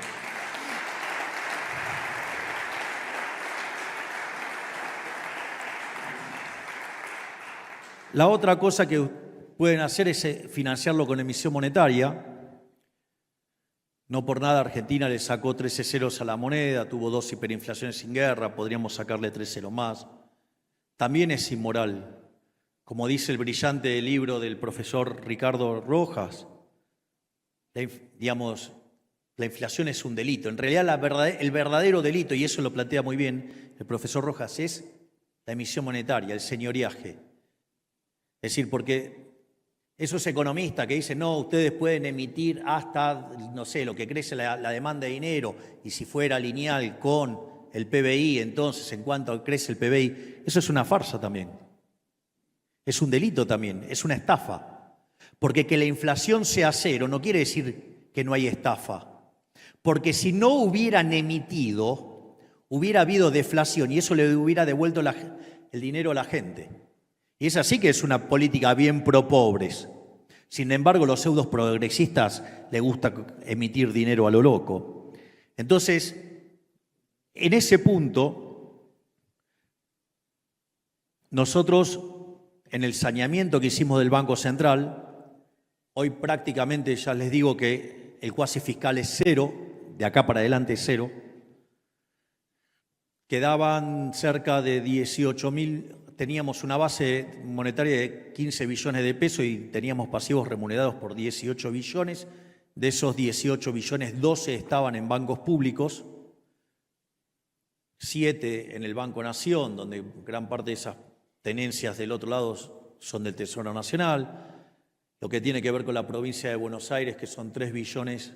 La otra cosa que pueden hacer es financiarlo con emisión monetaria. No por nada Argentina le sacó 13 ceros a la moneda, tuvo 2 hiperinflaciones sin guerra, podríamos sacarle 3 ceros más. También es inmoral. Como dice el brillante libro del profesor Ricardo Rojas, digamos, la inflación es un delito. En realidad el verdadero delito, y eso lo plantea muy bien el profesor Rojas, es la emisión monetaria, el señoriaje. Es decir, porque esos economistas que dicen, no, ustedes pueden emitir hasta, no sé, lo que crece la demanda de dinero, y si fuera lineal con el PBI, entonces, en cuanto crece el PBI, eso es una farsa también. Es un delito también, es una estafa. Porque que la inflación sea cero no quiere decir que no hay estafa. Porque si no hubieran emitido, hubiera habido deflación y eso le hubiera devuelto el dinero a la gente. Y esa sí que es una política bien pro pobres. Sin embargo, los pseudos progresistas les gusta emitir dinero a lo loco. Entonces, en ese punto, nosotros, en el saneamiento que hicimos del Banco Central, hoy prácticamente ya les digo que el cuasi fiscal es cero, de acá para adelante es cero. Quedaban cerca de 18.000. Teníamos una base monetaria de 15 billones de pesos y teníamos pasivos remunerados por 18 billones. De esos 18 billones, 12 estaban en bancos públicos, 7 en el Banco Nación, donde gran parte de esas tenencias del otro lado son del Tesoro Nacional. Lo que tiene que ver con la provincia de Buenos Aires, que son 3 billones,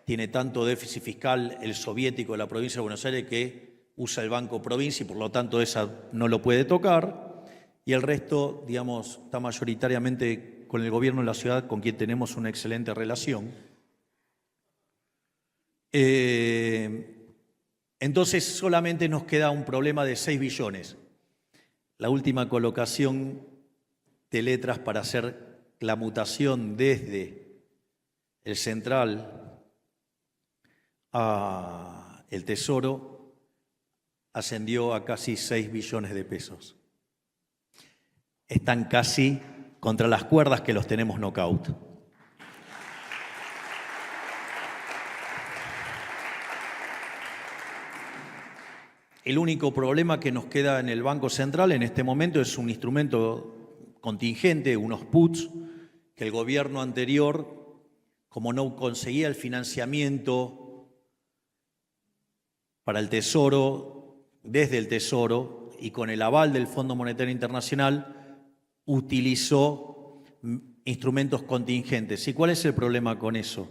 tiene tanto déficit fiscal el soviético de la provincia de Buenos Aires que usa el Banco Provincia y por lo tanto esa no lo puede tocar, y el resto, digamos, está mayoritariamente con el gobierno de la ciudad, con quien tenemos una excelente relación. Entonces solamente nos queda un problema de 6 billones. La última colocación de letras para hacer la mutación desde el central a el Tesoro ascendió a casi 6 billones de pesos. Están casi contra las cuerdas que los tenemos knockout. El único problema que nos queda en el Banco Central en este momento es un instrumento contingente, unos puts, que el gobierno anterior, como no conseguía el financiamiento para el Tesoro, desde el Tesoro y con el aval del Fondo Monetario Internacional, utilizó instrumentos contingentes. ¿Y cuál es el problema con eso?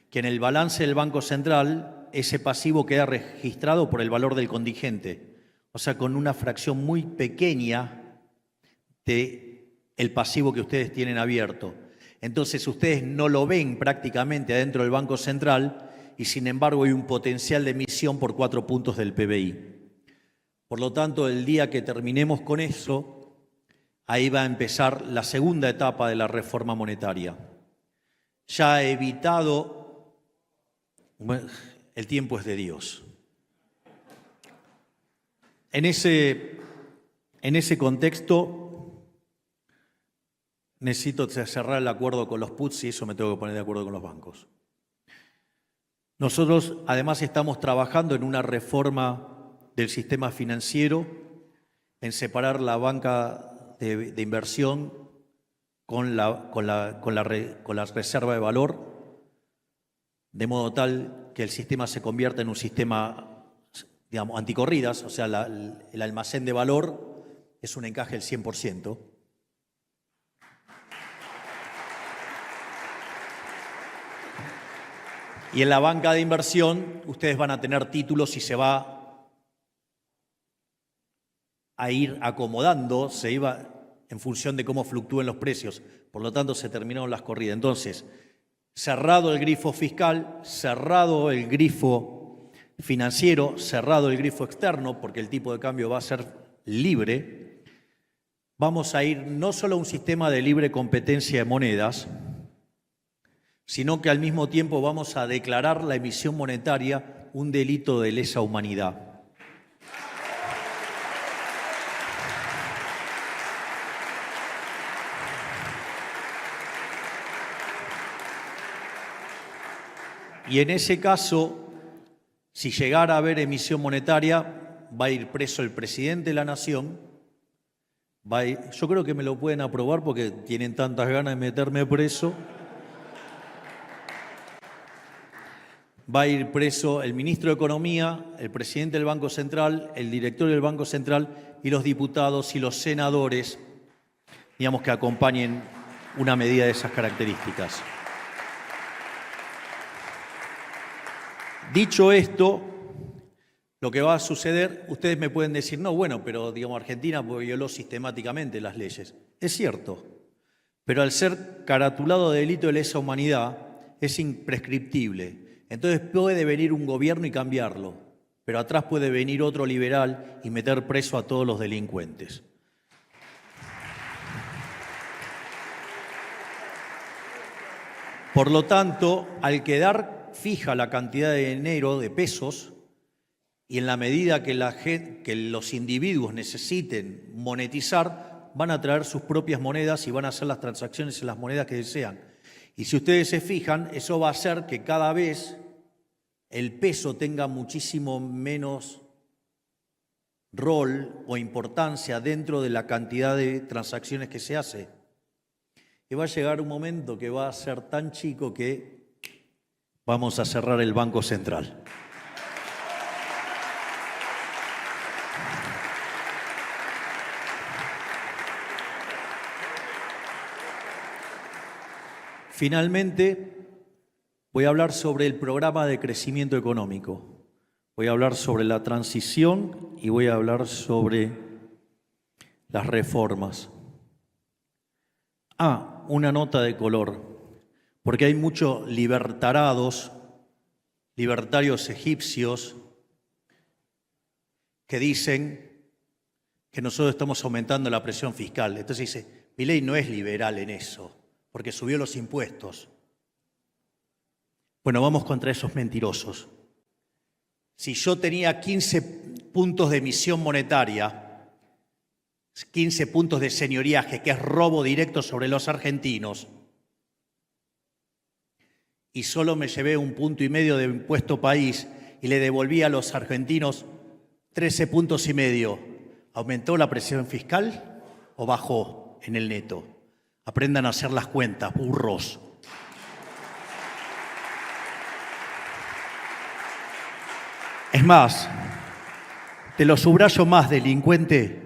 Que en el balance del Banco Central ese pasivo queda registrado por el valor del contingente, o sea, con una fracción muy pequeña del pasivo que ustedes tienen abierto. Entonces ustedes no lo ven prácticamente adentro del Banco Central y sin embargo hay un potencial de emisión por 4 puntos del PBI. Por lo tanto, el día que terminemos con eso, ahí va a empezar la segunda etapa de la reforma monetaria. Ya he evitado, el tiempo es de Dios. En ese contexto, necesito cerrar el acuerdo con los puts y eso me tengo que poner de acuerdo con los bancos. Nosotros, además, estamos trabajando en una reforma del sistema financiero, en separar la banca de inversión con la reserva de valor, de modo tal que el sistema se convierta en un sistema, digamos, anticorridas, o sea, el almacén de valor es un encaje del 100%. Y en la banca de inversión ustedes van a tener títulos y se va a ir acomodando, se iba en función de cómo fluctúen los precios. Por lo tanto, se terminaron las corridas. Entonces, cerrado el grifo fiscal, cerrado el grifo financiero, cerrado el grifo externo, porque el tipo de cambio va a ser libre, vamos a ir no solo a un sistema de libre competencia de monedas, sino que al mismo tiempo vamos a declarar la emisión monetaria un delito de lesa humanidad. Y en ese caso, si llegara a haber emisión monetaria, va a ir preso el presidente de la Nación. Yo creo que me lo pueden aprobar porque tienen tantas ganas de meterme preso. Va a ir preso el ministro de Economía, el presidente del Banco Central, el director del Banco Central y los diputados y los senadores, digamos, que acompañen una medida de esas características. Dicho esto, lo que va a suceder, ustedes me pueden decir, no, bueno, pero digamos, Argentina violó sistemáticamente las leyes. Es cierto, pero al ser caratulado de delito de lesa humanidad, es imprescriptible. Entonces puede venir un gobierno y cambiarlo, pero atrás puede venir otro liberal y meter preso a todos los delincuentes. Por lo tanto, al quedar fija la cantidad de dinero, de pesos, y en la medida que los individuos necesiten monetizar, van a traer sus propias monedas y van a hacer las transacciones en las monedas que desean. Y si ustedes se fijan, eso va a hacer que cada vez el peso tenga muchísimo menos rol o importancia dentro de la cantidad de transacciones que se hace. Y va a llegar un momento que va a ser tan chico que vamos a cerrar el Banco Central. Finalmente, voy a hablar sobre el programa de crecimiento económico. Voy a hablar sobre la transición y voy a hablar sobre las reformas. Una nota de color. Porque hay muchos libertarios egipcios que dicen que nosotros estamos aumentando la presión fiscal. Entonces dice, Milei no es liberal en eso, porque subió los impuestos. Bueno, vamos contra esos mentirosos. Si yo tenía 15 puntos de emisión monetaria, 15 puntos de señoriaje, que es robo directo sobre los argentinos, y solo me llevé 1,5 puntos de impuesto país y le devolví a los argentinos 13,5 puntos, ¿aumentó la presión fiscal o bajó en el neto? Aprendan a hacer las cuentas, burros. Es más, te lo subrayo más, delincuente.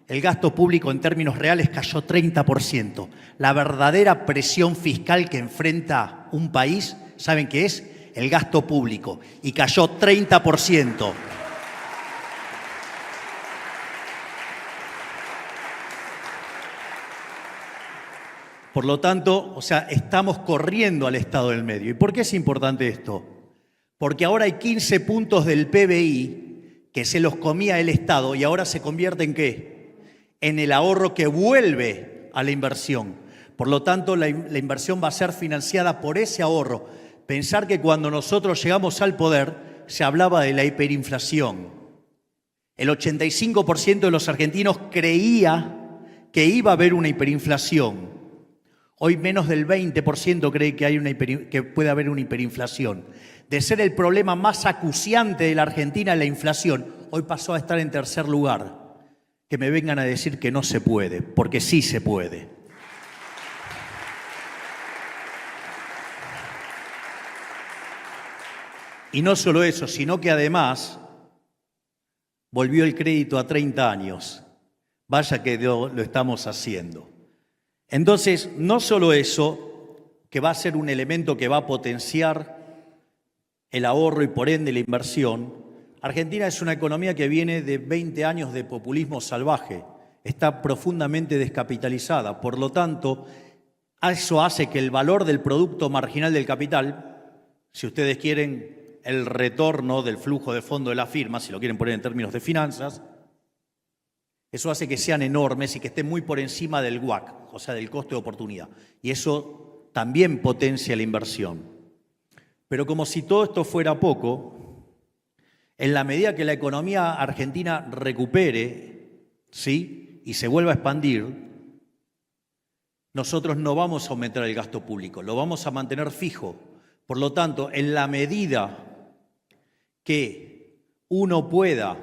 El gasto público en términos reales cayó 30%. La verdadera presión fiscal que enfrenta un país, ¿saben qué es? El gasto público. Y cayó 30%. Por lo tanto, o sea, estamos corriendo al estado del medio. ¿Y por qué es importante esto? Porque ahora hay 15 puntos del PBI que se los comía el Estado y ahora se convierte en ¿qué? En el ahorro que vuelve a la inversión. Por lo tanto, la inversión va a ser financiada por ese ahorro. Pensar que cuando nosotros llegamos al poder se hablaba de la hiperinflación. El 85% de los argentinos creía que iba a haber una hiperinflación. Hoy menos del 20% cree que puede haber una hiperinflación. De ser el problema más acuciante de la Argentina, la inflación, hoy pasó a estar en tercer lugar. Que me vengan a decir que no se puede, porque sí se puede. Y no solo eso, sino que además volvió el crédito a 30 años. Vaya que lo estamos haciendo. Entonces, no solo eso, que va a ser un elemento que va a potenciar el ahorro y por ende la inversión. Argentina es una economía que viene de 20 años de populismo salvaje, está profundamente descapitalizada, por lo tanto, eso hace que el valor del producto marginal del capital, si ustedes quieren el retorno del flujo de fondo de la firma, si lo quieren poner en términos de finanzas, eso hace que sean enormes y que estén muy por encima del WACC, o sea, del costo de oportunidad. Y eso también potencia la inversión. Pero como si todo esto fuera poco, en la medida que la economía argentina recupere, ¿sí?, y se vuelva a expandir, nosotros no vamos a aumentar el gasto público, lo vamos a mantener fijo. Por lo tanto, en la medida que uno pueda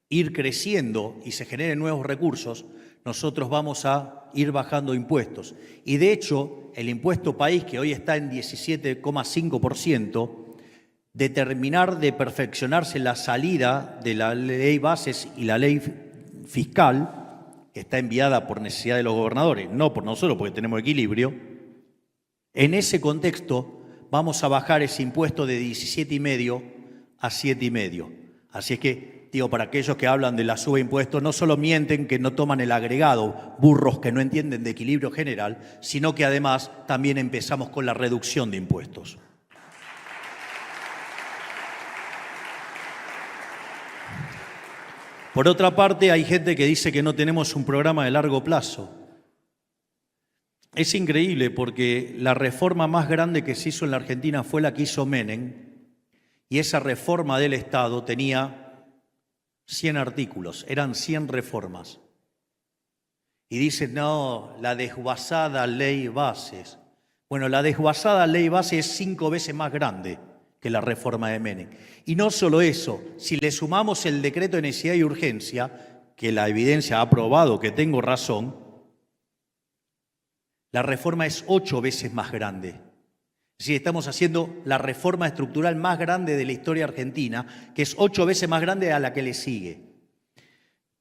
ir creciendo y se generen nuevos recursos, nosotros vamos a ir bajando impuestos. Y de hecho, el impuesto país, que hoy está en 17,5%, de terminar de perfeccionarse la salida de la ley bases y la ley fiscal, que está enviada por necesidad de los gobernadores, no por nosotros, porque tenemos equilibrio, en ese contexto vamos a bajar ese impuesto de 17,5 a 7,5. Así es que, digo, para aquellos que hablan de la suba de impuestos, no solo mienten que no toman el agregado, burros que no entienden de equilibrio general, sino que además también empezamos con la reducción de impuestos. Por otra parte, hay gente que dice que no tenemos un programa de largo plazo. Es increíble porque la reforma más grande que se hizo en la Argentina fue la que hizo Menem, y esa reforma del Estado tenía 100 artículos, eran 100 reformas. Y dicen, no, la desguazada ley bases. Bueno, la desguazada ley bases es 5 veces más grande que la reforma de Menem. Y no solo eso, si le sumamos el decreto de necesidad y urgencia, que la evidencia ha probado que tengo razón, la reforma es 8 veces más grande. Es decir, estamos haciendo la reforma estructural más grande de la historia argentina, que es 8 veces más grande a la que le sigue.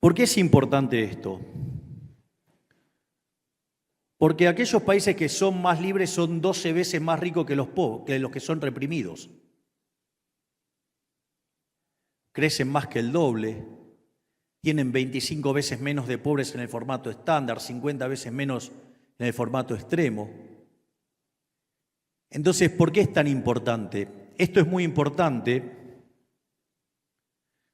¿Por qué es importante esto? Porque aquellos países que son más libres son 12 veces más ricos que los que son reprimidos. Crecen más que el doble, tienen 25 veces menos de pobres en el formato estándar, 50 veces menos en el formato extremo. Entonces, ¿por qué es tan importante? Esto es muy importante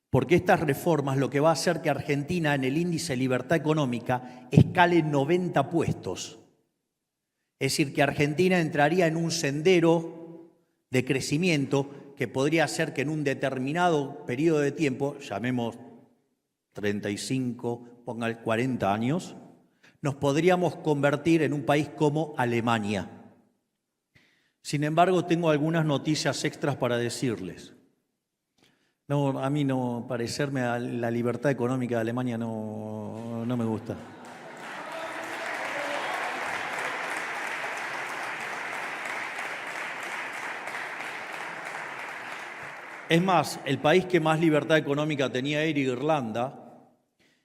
porque estas reformas lo que va a hacer que Argentina en el índice de libertad económica escale 90 puestos. Es decir, que Argentina entraría en un sendero de crecimiento que podría hacer que en un determinado periodo de tiempo, llamemos 35, pongan 40 años, nos podríamos convertir en un país como Alemania. Sin embargo, tengo algunas noticias extras para decirles. No, a mí no, parecerme a la libertad económica de Alemania no me gusta. Es más, el país que más libertad económica tenía era Irlanda,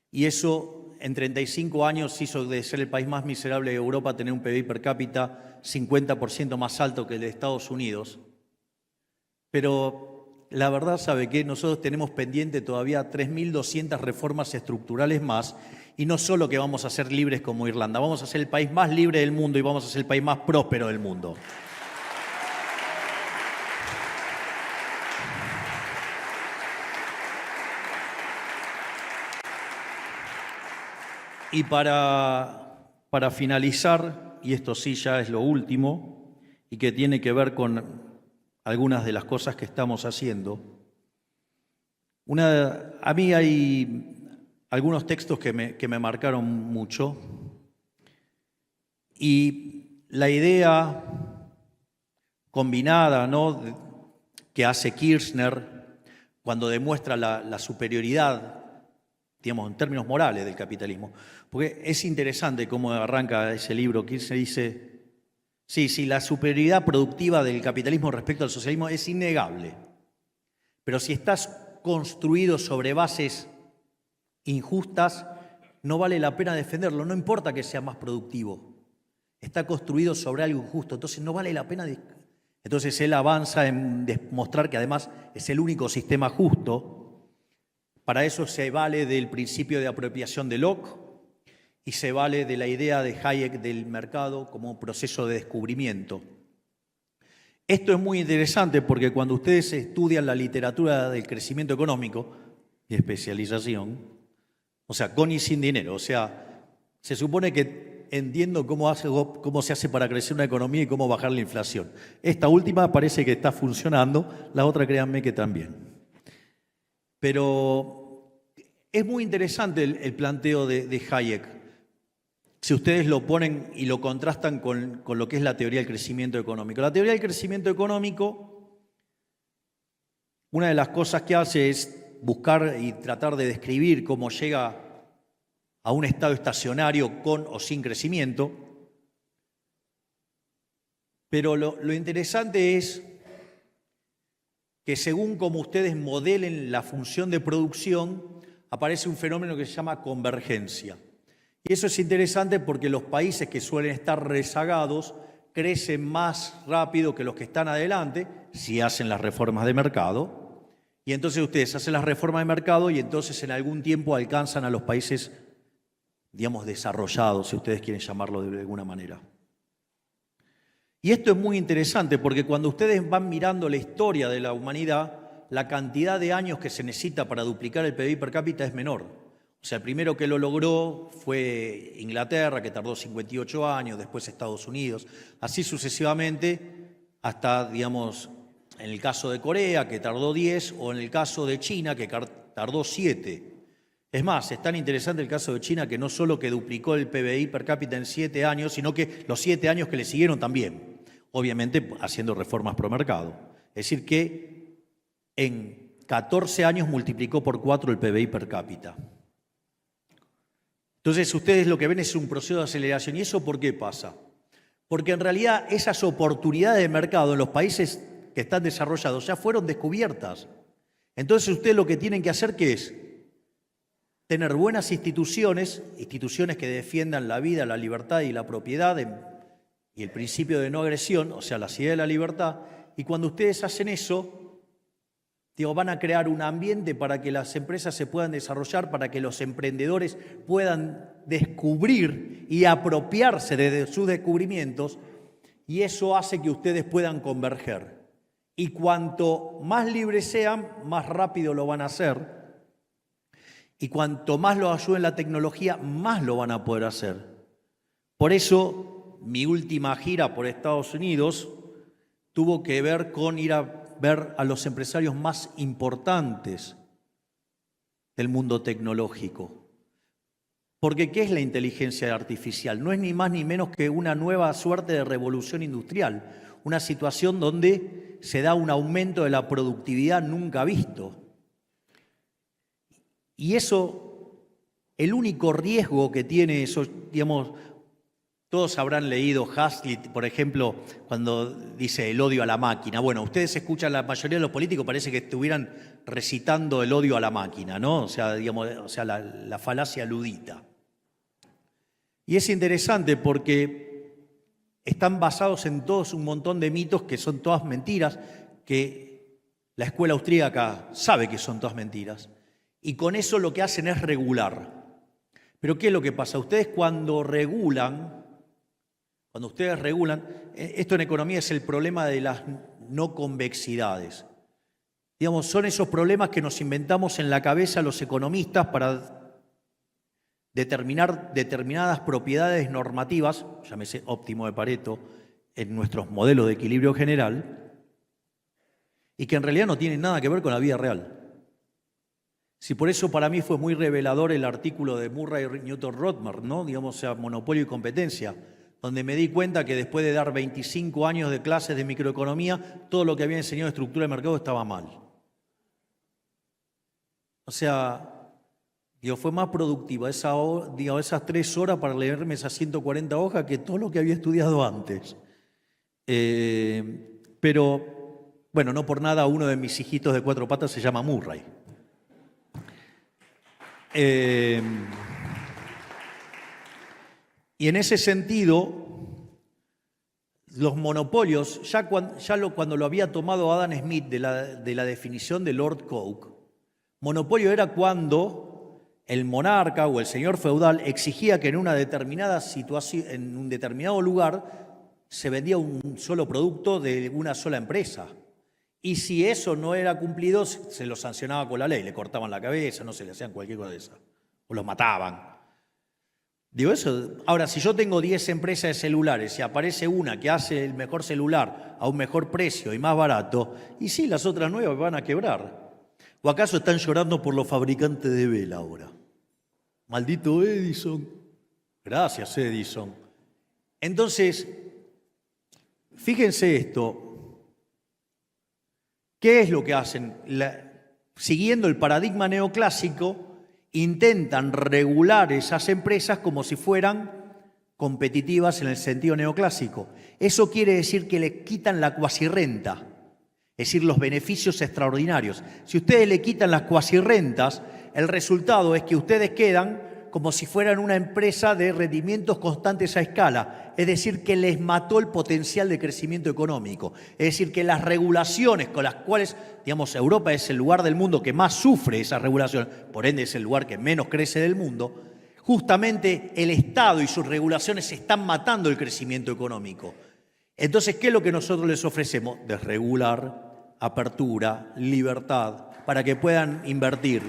y eso en 35 años hizo de ser el país más miserable de Europa tener un PBI per cápita 50% más alto que el de Estados Unidos. Pero la verdad, ¿sabe qué? Nosotros tenemos pendiente todavía 3.200 reformas estructurales más, y no solo que vamos a ser libres como Irlanda, vamos a ser el país más libre del mundo y vamos a ser el país más próspero del mundo. Y para finalizar, y esto sí ya es lo último, y que tiene que ver con algunas de las cosas que estamos haciendo, a mí hay algunos textos que me marcaron mucho, y la idea combinada, ¿no?, que hace Kirchner cuando demuestra la superioridad, digamos, en términos morales del capitalismo. Porque es interesante cómo arranca ese libro. Kirchner dice, Sí, la superioridad productiva del capitalismo respecto al socialismo es innegable. Pero si estás construido sobre bases injustas, no vale la pena defenderlo, no importa que sea más productivo. Está construido sobre algo injusto, entonces no vale la pena. Entonces él avanza en demostrar que además es el único sistema justo. Para eso se vale del principio de apropiación de Locke y se vale de la idea de Hayek del mercado como proceso de descubrimiento. Esto es muy interesante porque cuando ustedes estudian la literatura del crecimiento económico y especialización, o sea, con y sin dinero, o sea, se supone que entiendo cómo se hace para crecer una economía y cómo bajar la inflación. Esta última parece que está funcionando, la otra créanme que también. Pero es muy interesante el planteo de Hayek. Si ustedes lo ponen y lo contrastan con lo que es la teoría del crecimiento económico. La teoría del crecimiento económico, una de las cosas que hace es buscar y tratar de describir cómo llega a un estado estacionario con o sin crecimiento. Pero lo interesante es que según como ustedes modelen la función de producción, aparece un fenómeno que se llama convergencia. Y eso es interesante porque los países que suelen estar rezagados crecen más rápido que los que están adelante si hacen las reformas de mercado. Y entonces ustedes hacen las reformas de mercado y entonces en algún tiempo alcanzan a los países, digamos, desarrollados, si ustedes quieren llamarlo de alguna manera. Y esto es muy interesante porque cuando ustedes van mirando la historia de la humanidad, la cantidad de años que se necesita para duplicar el PBI per cápita es menor. O sea, el primero que lo logró fue Inglaterra, que tardó 58 años, después Estados Unidos, así sucesivamente hasta, digamos, en el caso de Corea, que tardó 10, o en el caso de China, que tardó 7. Es más, es tan interesante el caso de China que no solo que duplicó el PBI per cápita en 7 años, sino que los 7 años que le siguieron también, obviamente haciendo reformas pro mercado. Es decir, que en 14 años multiplicó por 4 el PBI per cápita. Entonces ustedes lo que ven es un proceso de aceleración. ¿Y eso por qué pasa? Porque en realidad esas oportunidades de mercado en los países que están desarrollados ya fueron descubiertas. Entonces ustedes lo que tienen que hacer, ¿qué es? Tener buenas instituciones que defiendan la vida, la libertad y la propiedad y el principio de no agresión, o sea, la idea de la libertad. Y cuando ustedes hacen eso, van a crear un ambiente para que las empresas se puedan desarrollar, para que los emprendedores puedan descubrir y apropiarse de sus descubrimientos, y eso hace que ustedes puedan converger. Y cuanto más libres sean, más rápido lo van a hacer, y cuanto más los ayuden la tecnología, más lo van a poder hacer. Por eso, mi última gira por Estados Unidos tuvo que ver con ir a ver a los empresarios más importantes del mundo tecnológico. Porque ¿qué es la inteligencia artificial? No es ni más ni menos que una nueva suerte de revolución industrial, una situación donde se da un aumento de la productividad nunca visto. Y eso, el único riesgo que tiene eso, digamos, todos habrán leído Hazlitt, por ejemplo, cuando dice el odio a la máquina. Bueno, ustedes escuchan, la mayoría de los políticos parece que estuvieran recitando el odio a la máquina, ¿no? O sea, digamos, la falacia ludita. Y es interesante porque están basados en todos un montón de mitos que son todas mentiras, que la escuela austríaca sabe que son todas mentiras. Y con eso lo que hacen es regular. Pero ¿qué es lo que pasa? Ustedes cuando ustedes regulan, esto en economía es el problema de las no convexidades. Digamos, son esos problemas que nos inventamos en la cabeza los economistas para determinar determinadas propiedades normativas, llámese óptimo de Pareto, en nuestros modelos de equilibrio general, y que en realidad no tienen nada que ver con la vida real. Si por eso para mí fue muy revelador el artículo de Murray Newton-Rothbard, ¿no? Digamos, o sea, monopolio y competencia, donde me di cuenta que después de dar 25 años de clases de microeconomía, todo lo que había enseñado de estructura de mercado estaba mal. O sea, fue más productiva esas 3 horas para leerme esas 140 hojas que todo lo que había estudiado antes. Pero, bueno, no por nada uno de mis hijitos de 4 patas se llama Murray. Y en ese sentido, los monopolios, cuando lo había tomado Adam Smith de la definición de Lord Coke, monopolio era cuando el monarca o el señor feudal exigía que en una determinada situación, en un determinado lugar, se vendía un solo producto de una sola empresa. Y si eso no era cumplido, se lo sancionaba con la ley, le cortaban la cabeza, no se le hacían cualquier cosa de esa, o los mataban. Digo eso. Ahora, si yo tengo 10 empresas de celulares y aparece una que hace el mejor celular a un mejor precio y más barato, y sí, las otras 9 van a quebrar. ¿O acaso están llorando por los fabricantes de vela ahora? Maldito Edison. Gracias, Edison. Entonces, fíjense esto. ¿Qué es lo que hacen? Siguiendo el paradigma neoclásico, intentan regular esas empresas como si fueran competitivas en el sentido neoclásico. Eso quiere decir que le quitan la cuasirrenta, es decir, los beneficios extraordinarios. Si ustedes le quitan las cuasirrentas, el resultado es que ustedes quedan como si fueran una empresa de rendimientos constantes a escala, es decir, que les mató el potencial de crecimiento económico. Es decir, que las regulaciones con las cuales, digamos, Europa es el lugar del mundo que más sufre esa regulación, por ende es el lugar que menos crece del mundo, justamente el Estado y sus regulaciones están matando el crecimiento económico. Entonces, ¿qué es lo que nosotros les ofrecemos? Desregular, apertura, libertad, para que puedan invertir.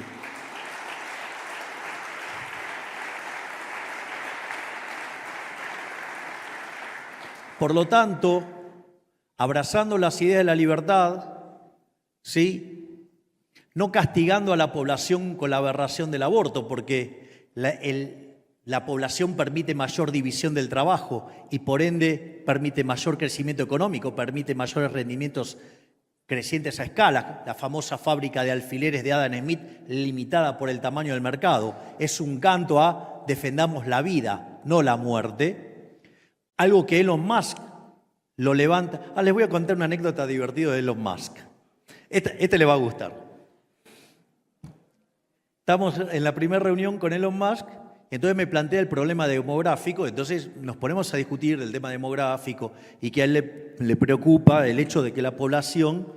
Por lo tanto, abrazando las ideas de la libertad, ¿sí? No castigando a la población con la aberración del aborto, porque la población permite mayor división del trabajo y por ende permite mayor crecimiento económico, permite mayores rendimientos crecientes a escala. La famosa fábrica de alfileres de Adam Smith, limitada por el tamaño del mercado, es un canto a defendamos la vida, no la muerte. Algo que Elon Musk lo levanta. Les voy a contar una anécdota divertida de Elon Musk. Este le va a gustar. Estamos en la primera reunión con Elon Musk, entonces me plantea el problema demográfico, entonces nos ponemos a discutir el tema demográfico y que a él le preocupa el hecho de que la población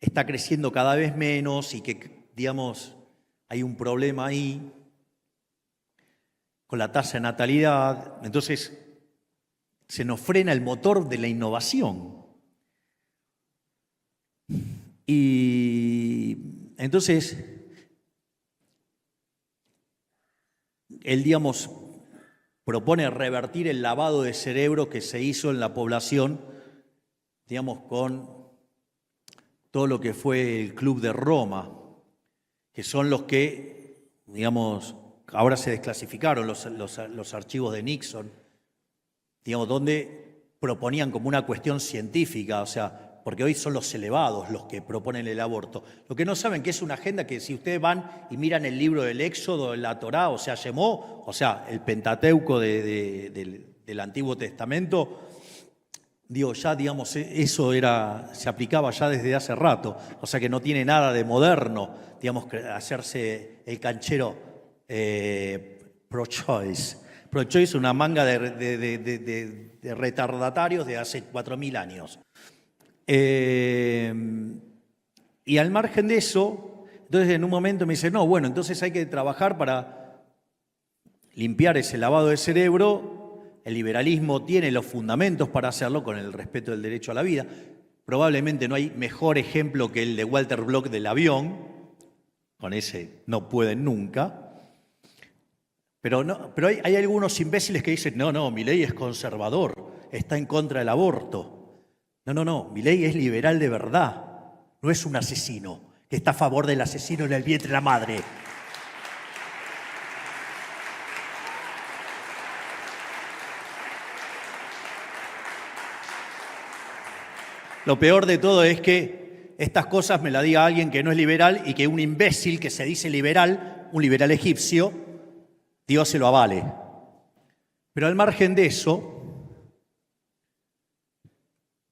está creciendo cada vez menos y que, digamos, hay un problema ahí con la tasa de natalidad. Entonces, se nos frena el motor de la innovación. Y entonces, él, digamos, propone revertir el lavado de cerebro que se hizo en la población, digamos, con todo lo que fue el Club de Roma, que son los que, digamos, ahora se desclasificaron los archivos de Nixon, digamos, donde proponían como una cuestión científica, o sea, porque hoy son los elevados los que proponen el aborto. Lo que no saben que es una agenda que si ustedes van y miran el libro del Éxodo, la Torá, o sea, Shemó, o sea, el Pentateuco del Antiguo Testamento, digo, ya, digamos, eso se aplicaba ya desde hace rato, o sea que no tiene nada de moderno, digamos, hacerse el canchero pro-choice. Pro-choice es una manga de retardatarios de hace 4.000 años. Y al margen de eso, entonces en un momento me dice, no, bueno, entonces hay que trabajar para limpiar ese lavado de cerebro. El liberalismo tiene los fundamentos para hacerlo con el respeto del derecho a la vida. Probablemente no hay mejor ejemplo que el de Walter Block del avión. Con ese no pueden nunca. Pero hay algunos imbéciles que dicen, no, Milei es conservador, está en contra del aborto. No, Milei es liberal de verdad, no es un asesino, que está a favor del asesino en el vientre de la madre. Lo peor de todo es que estas cosas me las diga alguien que no es liberal y que un imbécil que se dice liberal, un liberal egipcio, Dios se lo avale. Pero al margen de eso,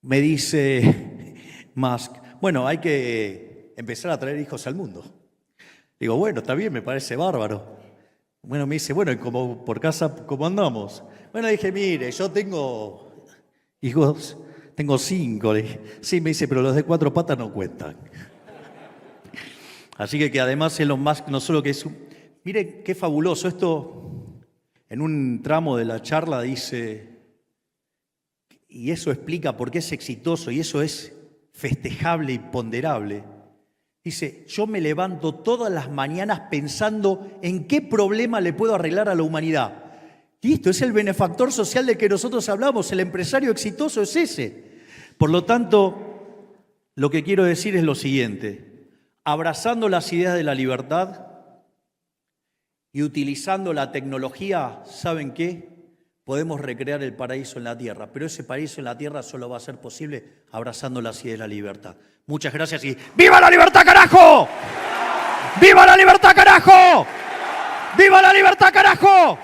me dice Musk, bueno, hay que empezar a traer hijos al mundo. Digo, bueno, está bien, me parece bárbaro. Bueno, me dice, bueno, ¿y como por casa cómo andamos? Bueno, dije, mire, yo tengo hijos, tengo 5. Le dije, sí, me dice, pero los de 4 patas no cuentan. Así que además Elon Musk no solo que es un... Mire qué fabuloso, esto en un tramo de la charla dice, y eso explica por qué es exitoso y eso es festejable y ponderable. Dice, yo me levanto todas las mañanas pensando en qué problema le puedo arreglar a la humanidad. Y esto es el benefactor social del que nosotros hablamos, el empresario exitoso es ese. Por lo tanto, lo que quiero decir es lo siguiente, abrazando las ideas de la libertad y utilizando la tecnología, ¿saben qué? Podemos recrear el paraíso en la tierra, pero ese paraíso en la tierra solo va a ser posible abrazando las ideas de la libertad. Muchas gracias y ¡viva la libertad, carajo! ¡Viva la libertad, carajo! ¡Viva la libertad, carajo!